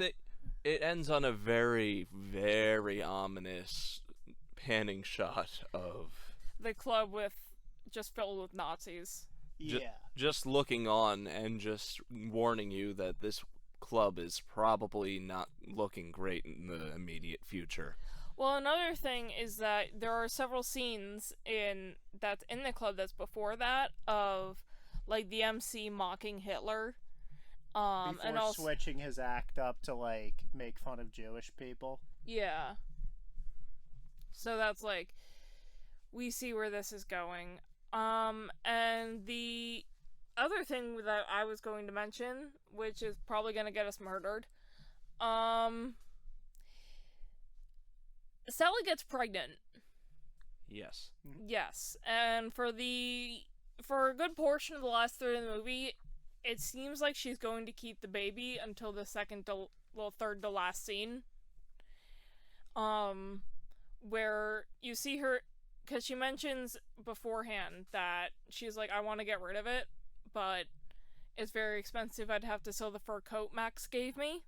It ends on a very, very ominous panning shot of the club just filled with Nazis. Yeah. Just looking on and just warning you that this club is probably not looking great in the immediate future. Well, another thing is that there are several scenes that's in the club that's before that of the MC mocking Hitler. Before and also switching his act up to make fun of Jewish people. Yeah. So that's we see where this is going. And the other thing that I was going to mention, which is probably going to get us murdered, Sally gets pregnant. Yes. Yes, and for a good portion of the last third of the movie, it seems like she's going to keep the baby until the third to last scene. Where you see her, because she mentions beforehand that she's like, I want to get rid of it, but it's very expensive. I'd have to sell the fur coat Max gave me.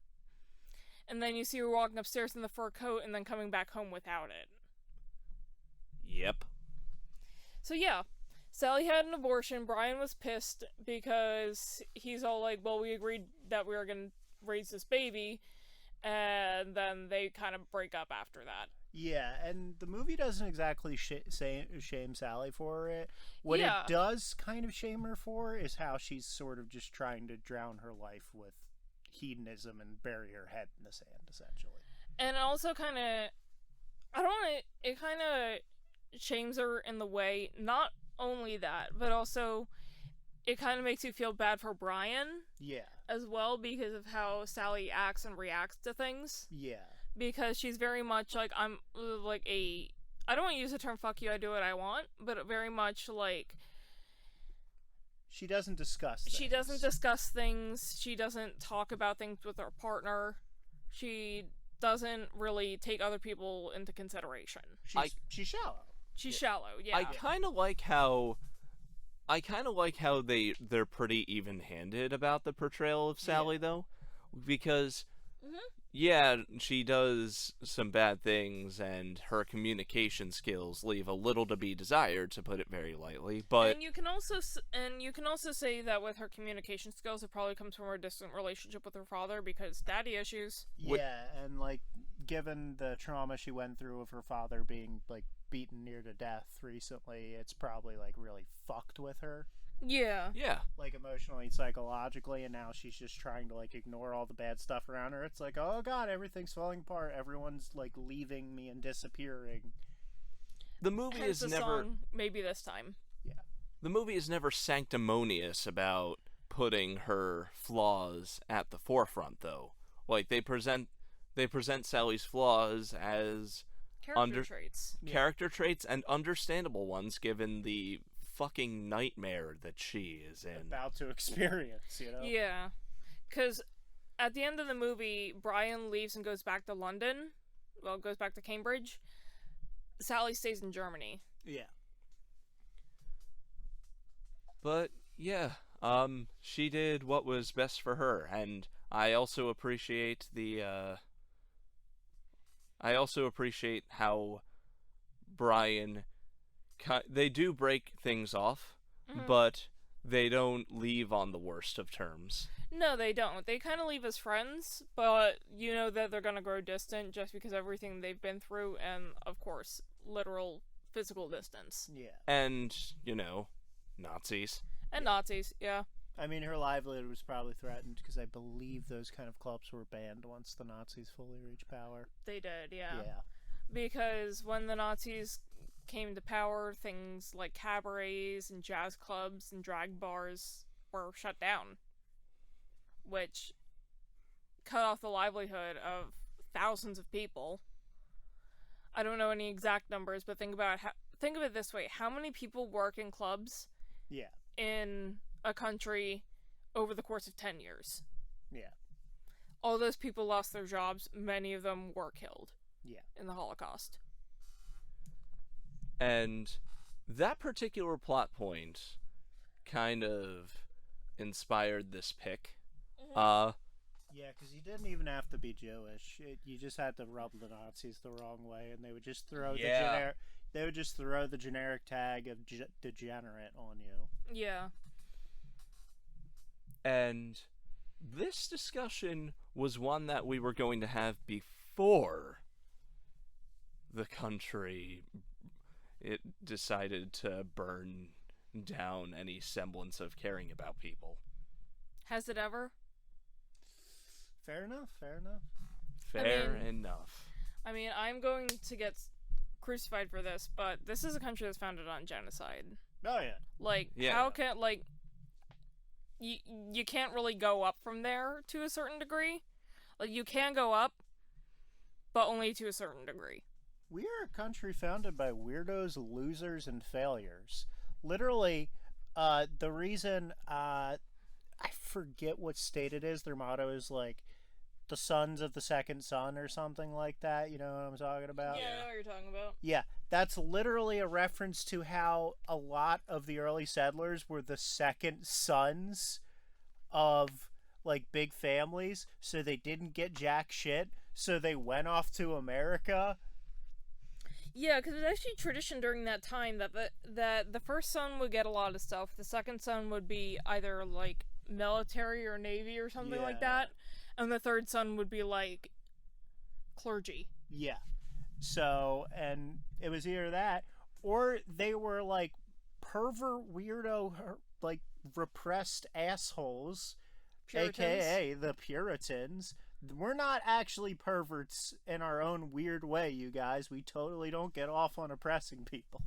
And then you see her walking upstairs in the fur coat and then coming back home without it. Yep. So yeah, Sally had an abortion. Brian was pissed because he's all like, well, we agreed that we were going to raise this baby. And then they kind of break up after that. Yeah, and the movie doesn't exactly shame Sally for it. What it does kind of shame her for is how she's sort of just trying to drown her life with hedonism and bury her head in the sand, essentially. And also kind of, it kind of shames her in the way, not only that, but also it kind of makes you feel bad for Brian. Yeah. As well, because of how Sally acts and reacts to things. Yeah. Because she's very much like, I don't want to use the term fuck you, I do what I want, but very much like, She doesn't discuss She things. doesn't discuss things. She doesn't talk about things with her partner. She doesn't really take other people into consideration. She's shallow. She's shallow, yeah. I kind of like how they're pretty even-handed about the portrayal of Sally, though, because yeah, she does some bad things, and her communication skills leave a little to be desired, to put it very lightly. But and you can also say that with her communication skills, it probably comes from her distant relationship with her father, because daddy issues. Yeah, and like given the trauma she went through of her father being like beaten near to death recently, it's probably like really fucked with her. Yeah. yeah, Like emotionally and psychologically, and now she's just trying to like ignore all the bad stuff around her. It's like, oh god, everything's falling apart, everyone's like leaving me and disappearing. the movie Hence is the never song, Maybe This Time. the movie is never sanctimonious about putting her flaws at the forefront, though. Like they present Sally's flaws as Character traits. and understandable ones, given the fucking nightmare that she is in. About to experience, you know? Yeah. Because at the end of the movie, Brian leaves and goes back to London. Well, goes back to Cambridge. Sally stays in Germany. Yeah. But yeah, she did what was best for her, and I also appreciate how Brian, they do break things off, but they don't leave on the worst of terms. No, they don't. They kind of leave as friends, but you know that they're going to grow distant just because of everything they've been through, and of course, literal physical distance. Yeah. And, Nazis. And Nazis, yeah. I mean, her livelihood was probably threatened because I believe those kind of clubs were banned once the Nazis fully reached power. They did, yeah. Yeah. Because when the Nazis came to power, things like cabarets and jazz clubs and drag bars were shut down, which cut off the livelihood of thousands of people. I don't know any exact numbers, but think of it this way: how many people work in clubs? Yeah. In a country over the course of 10 years. Yeah. All those people lost their jobs. Many of them were killed. Yeah. In the Holocaust. And that particular plot point kind of inspired this pick. Yeah, because you didn't even have to be Jewish. You just had to rub the Nazis the wrong way, and they would just throw the generic tag of degenerate on you. Yeah. And this discussion was one that we were going to have before the country decided to burn down any semblance of caring about people. Has it ever? Fair enough. Fair enough. I mean, I'm going to get crucified for this, but this is a country that's founded on genocide. Oh, yeah. Like, how can, like, you can't really go up from there to a certain degree. Like, you can go up, but only to a certain degree. We are a country founded by weirdos, losers, and failures. Literally, the reason, I forget what state it is, their motto is, like, the sons of the second son or something like that. You know what I'm talking about? Yeah, I know what you're talking about. Yeah, that's literally a reference to how a lot of the early settlers were the second sons of, like, big families, so they didn't get jack shit, so they went off to America. Yeah, because it was actually tradition during that time that the first son would get a lot of stuff. The second son would be either, like, military or navy or something like that. And the third son would be, like, clergy. Yeah. So, and it was either that, or they were, like, pervert, weirdo, like, repressed assholes, Puritans. a.k.a. the Puritans. We're not actually perverts in our own weird way, you guys. We totally don't get off on oppressing people.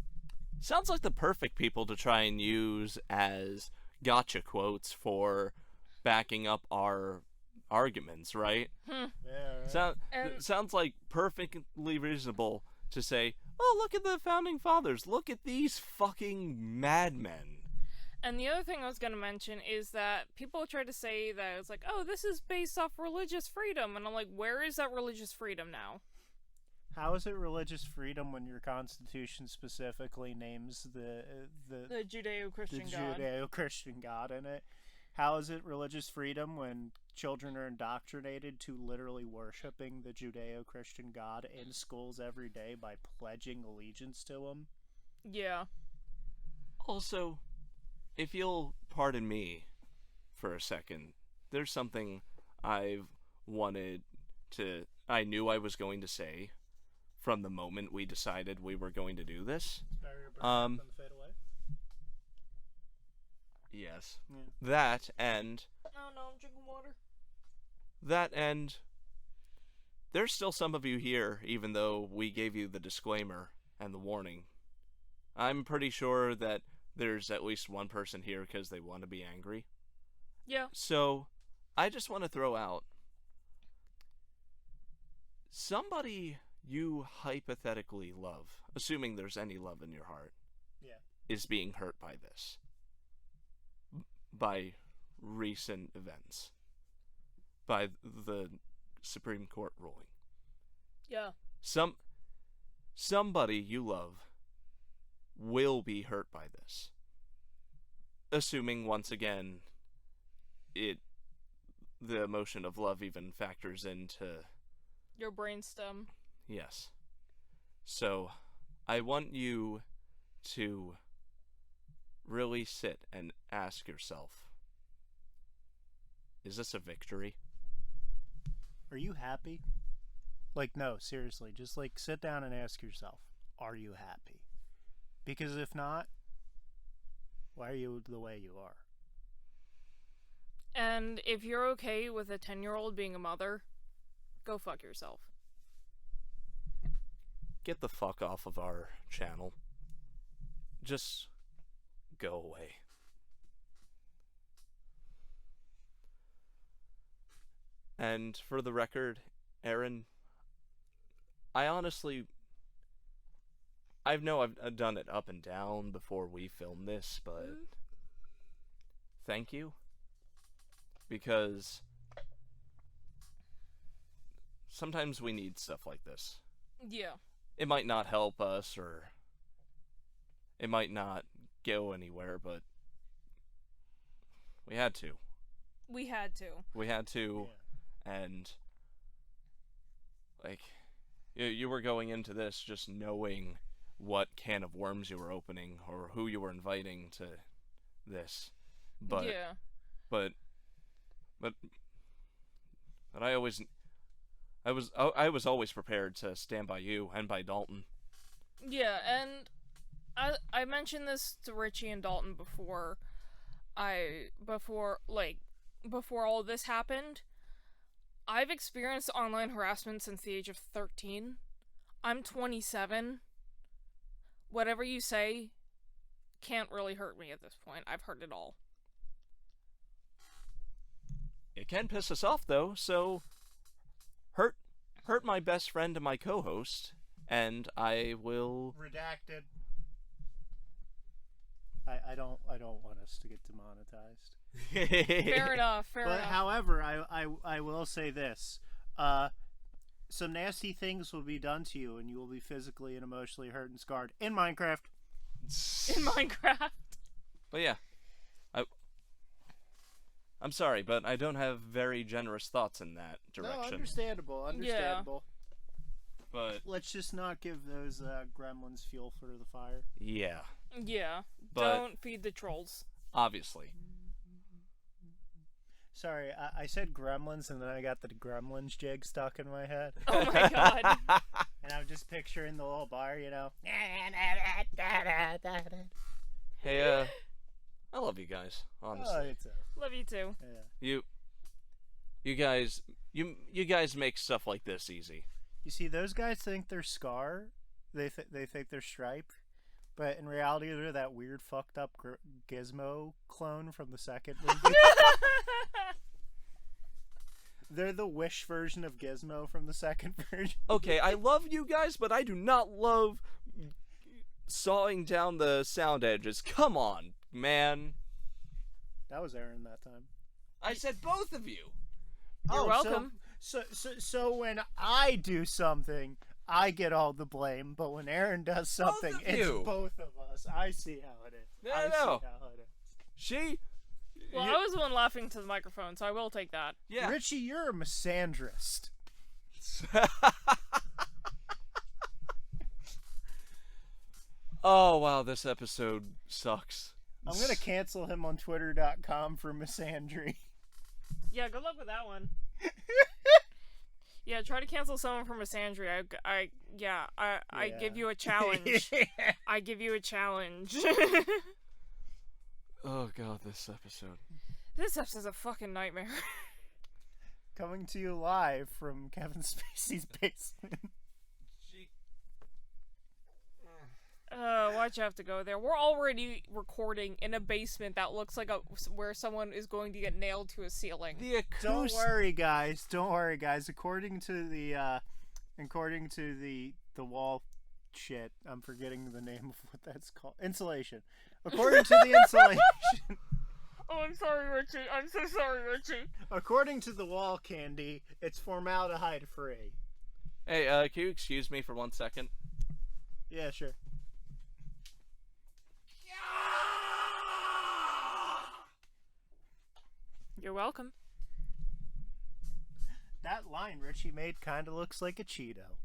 Sounds like the perfect people to try and use as gotcha quotes for backing up our arguments, right? Yeah, right. Sounds like perfectly reasonable to say, oh, look at the founding fathers. Look at these fucking madmen. And the other thing I was going to mention is that people try to say that it's like, oh, this is based off religious freedom. And I'm like, where is that religious freedom now? How is it religious freedom when your Constitution specifically names the Judeo-Christian God. Judeo-Christian God in it? How is it religious freedom when children are indoctrinated to literally worshiping the Judeo-Christian God in schools every day by pledging allegiance to him? Yeah. Also, if you'll pardon me for a second, there's something I knew I was going to say from the moment we decided we were going to do this. Yes. Yeah. That and... Oh no, I'm drinking water. That and... There's still some of you here, even though we gave you the disclaimer and the warning. I'm pretty sure that there's at least one person here because they want to be angry. Yeah. So, I just want to throw out... Somebody you hypothetically love, assuming there's any love in your heart, is being hurt by this. By recent events. By the Supreme Court ruling. Yeah. Somebody you love will be hurt by this. Assuming, once again, the emotion of love even factors into... Your brainstem. Yes. So, I want you to really sit and ask yourself, is this a victory? Are you happy? Like, no, seriously, just like sit down and ask yourself, are you happy? Because if not, why are you the way you are? And if you're okay with a 10-year-old being a mother, go fuck yourself. Get the fuck off of our channel. Just go away. And for the record, Erin, I know I've done it up and down before we filmed this, but thank you. Because sometimes we need stuff like this. Yeah. It might not help us, or it might not go anywhere, but we had to. We had to. And like you were going into this just knowing what can of worms you were opening or who you were inviting to this. But yeah. But I was always prepared to stand by you and by Daulton. Yeah, and I mentioned this to Richie and Daulton before all this happened. I've experienced online harassment since the age of 13. I'm 27. Whatever you say can't really hurt me at this point. I've heard it all. It can piss us off, though, so hurt my best friend and my co-host, and I will... Redacted. I don't want us to get demonetized. Fair enough. But however, I will say this: some nasty things will be done to you, and you will be physically and emotionally hurt and scarred in Minecraft. In Minecraft. But yeah, I'm sorry, but I don't have very generous thoughts in that direction. No, understandable. Yeah. But let's just not give those gremlins fuel for the fire. Yeah. Yeah. But don't feed the trolls. Obviously. Sorry, I said gremlins, and then I got the gremlins jig stuck in my head. Oh my god. And I'm just picturing the little bar, you know. Hey, I love you guys, honestly. Oh, it's Love you too. yeah. You guys make stuff like this easy. You see, those guys think they're Scar. They think they're Stripe. But in reality, they're that weird, fucked up Gizmo clone from the second movie. They're the Wish version of Gizmo from the second version. Okay, I love you guys, but I do not love sawing down the sound edges. Come on, man. That was Erin that time. I said both of you. You're welcome. So when I do something, I get all the blame, but when Erin does something, of it's you. both of us. I see how it is. No, I no. see how it is. She? Well, I was the one laughing to the microphone, so I will take that. Yeah. Richie, you're a misandrist. Oh, wow, this episode sucks. I'm gonna cancel him on Twitter.com for misandry. Yeah, good luck with that one. Yeah, try to cancel someone for misandry. I give you a challenge. I give you a challenge. Oh, God, this episode. This episode's a fucking nightmare. Coming to you live from Kevin Spacey's basement. Why'd you have to go there? We're already recording in a basement that looks like where someone is going to get nailed to a ceiling. Don't worry, guys. Don't worry, guys. According to the wall shit, I'm forgetting the name of what that's called. Insulation. According to the insulation. Oh, I'm sorry, Richie. I'm so sorry, Richie. According to the wall candy, it's formaldehyde free. Hey, can you excuse me for 1 second? Yeah, sure. You're welcome. That line Richie made kind of looks like a Cheeto.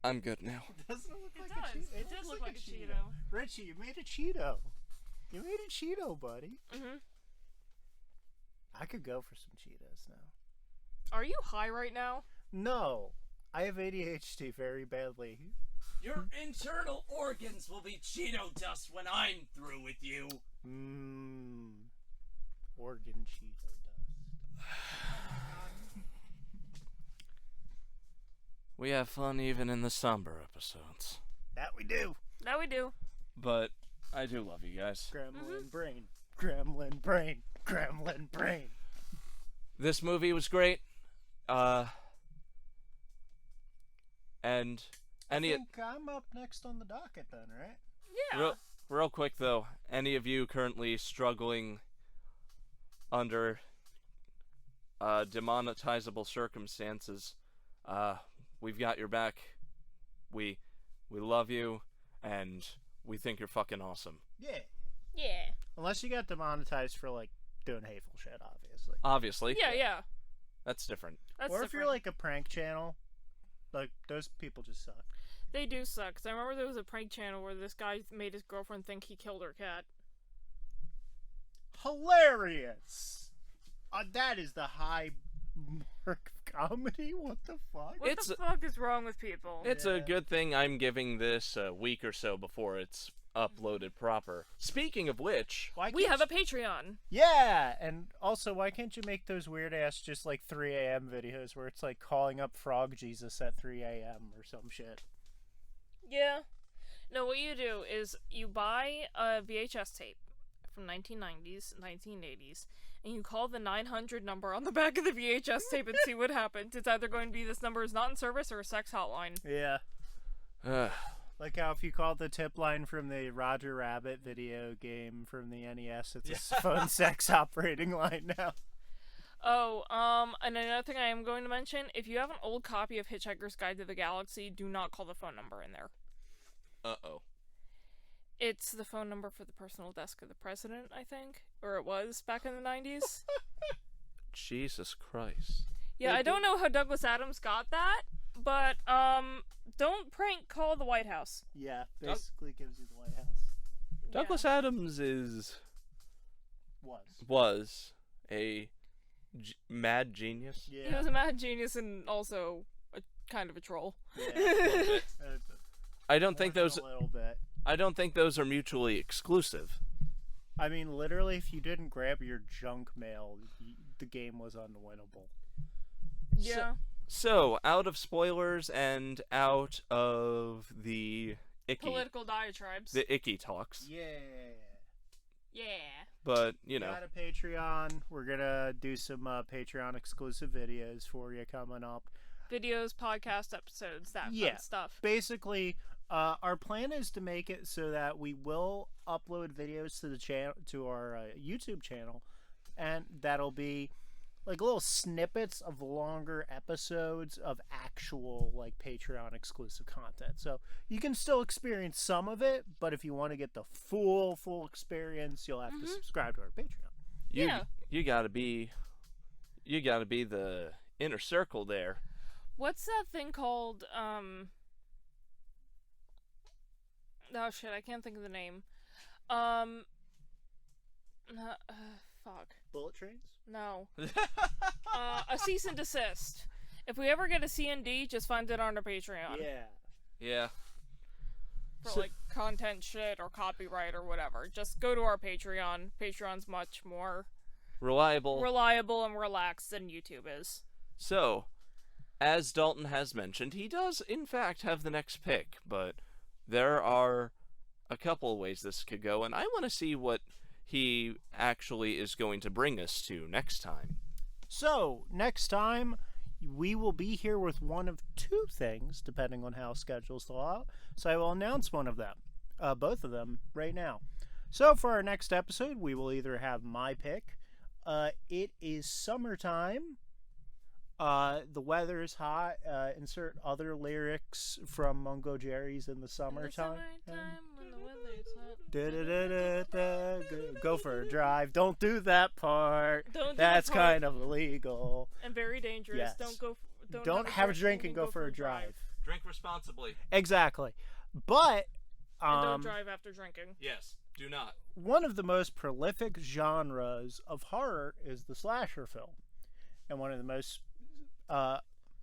I'm good now. Doesn't it look It like does. a Cheeto? It does look like a Cheeto. Richie, you made a Cheeto. You made a Cheeto, buddy. Mm-hmm. I could go for some Cheetos now. Are you high right now? No, I have ADHD very badly. Your internal organs will be Cheeto dust when I'm through with you. Organ Cheeto dust. We have fun even in the somber episodes. That we do. That we do. But I do love you guys. Gremlin brain. Gremlin brain. Gremlin brain. This movie was great. And I think I'm up next on the docket then, right? Yeah. real quick though, any of you currently struggling under demonetizable circumstances, we've got your back. We love you, and we think you're fucking awesome. Yeah. Yeah. Unless you got demonetized for like doing hateful shit, obviously. Obviously. Yeah. That's different. That's or if different. you're like a prank channel, like those people just suck. They do suck. 'Cause I remember there was a prank channel where this guy made his girlfriend think he killed her cat. Hilarious! That is the high mark of comedy? What the fuck? What the fuck is wrong with people? It's a good thing I'm giving this a week or so before it's uploaded proper. Speaking of which, We have a Patreon. Yeah, and also, why can't you make those weird-ass just like 3 a.m. videos where it's like calling up Frog Jesus at 3 a.m. or some shit? Yeah. No, what you do is you buy a VHS tape from 1990s, 1980s, and you call the 900 number on the back of the VHS tape and see what happens. It's either going to be this number is not in service or a sex hotline. Yeah. Like how if you called the tip line from the Roger Rabbit video game from the NES, it's a phone sex operating line now. Oh, and another thing I am going to mention, if you have an old copy of Hitchhiker's Guide to the Galaxy, do not call the phone number in there. Uh-oh. It's the phone number for the personal desk of the president, I think. Or it was back in the 90s. Jesus Christ. Yeah, I don't know how Douglas Adams got that, but, don't prank call the White House. Yeah, basically gives you the White House. Douglas Adams was a mad genius. Yeah. He was a mad genius and also a kind of a troll. Yeah, I don't think those. A little bit. I don't think those are mutually exclusive. I mean, literally, if you didn't grab your junk mail, the game was unwinnable. Yeah. So, out of spoilers and out of the political diatribes. the icky talks. Yeah. But, you know. Got a Patreon. We're gonna do some Patreon exclusive videos for you coming up. Videos, podcast episodes, that fun stuff. Basically, Our plan is to make it so that we will upload videos to the channel, to our YouTube channel, and that'll be like little snippets of longer episodes of actual like Patreon exclusive content. So you can still experience some of it, but if you want to get the full experience, you'll have to subscribe to our Patreon. You gotta be the inner circle there. What's that thing called? Oh shit, I can't think of the name. Fuck. Bullet trains? No. A cease and desist. If we ever get a C&D, just find it on our Patreon. Yeah. For like content shit or copyright or whatever. Just go to our Patreon. Patreon's much more Reliable and relaxed than YouTube is. So, as Daulton has mentioned, he does in fact have the next pick, but there are a couple of ways this could go, and I want to see what he actually is going to bring us to next time. So, next time, we will be here with one of two things, depending on how schedules allow. So I will announce one of them, both of them, right now. So for our next episode, we will either have my pick. It is summertime. The weather is hot. Insert other lyrics from Mungo Jerry's in the summertime. When the weather is hot. Go for a drive. Don't do that part. That's kind of illegal. And very dangerous. Yes. Don't have a drink and go for a drive. Drink responsibly. Exactly. But and don't drive after drinking. Yes, do not. One of the most prolific genres of horror is the slasher film. And one of the most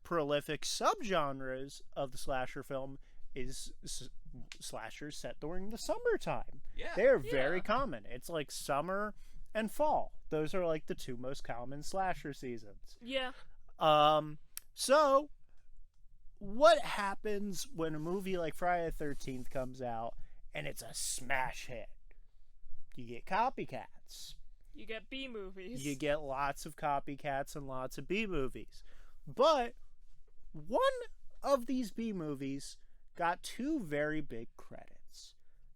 prolific subgenres of the slasher film is slashers set during the summertime. Yeah. They're very common. It's like summer and fall. Those are like the two most common slasher seasons. Yeah. So what happens when a movie like Friday the 13th comes out and it's a smash hit? You get copycats. You get B movies. You get lots of copycats and lots of B movies. But one of these B movies got two very big credits.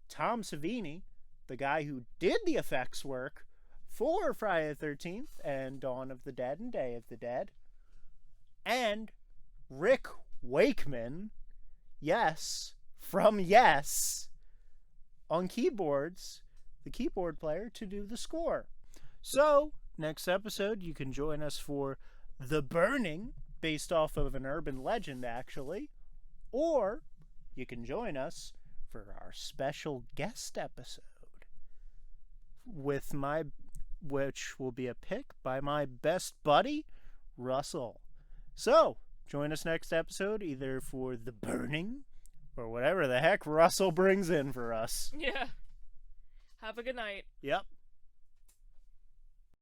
Tom Savini, the guy who did the effects work for Friday the 13th and Dawn of the Dead and Day of the Dead, and Rick Wakeman, yes, from Yes, on keyboards, the keyboard player, to do the score. So, next episode, you can join us for The Burning, based off of an urban legend, actually, or you can join us for our special guest episode which will be a pick by my best buddy, Russell. So, join us next episode, either for The Burning or whatever the heck Russell brings in for us. Yeah. Have a good night. Yep.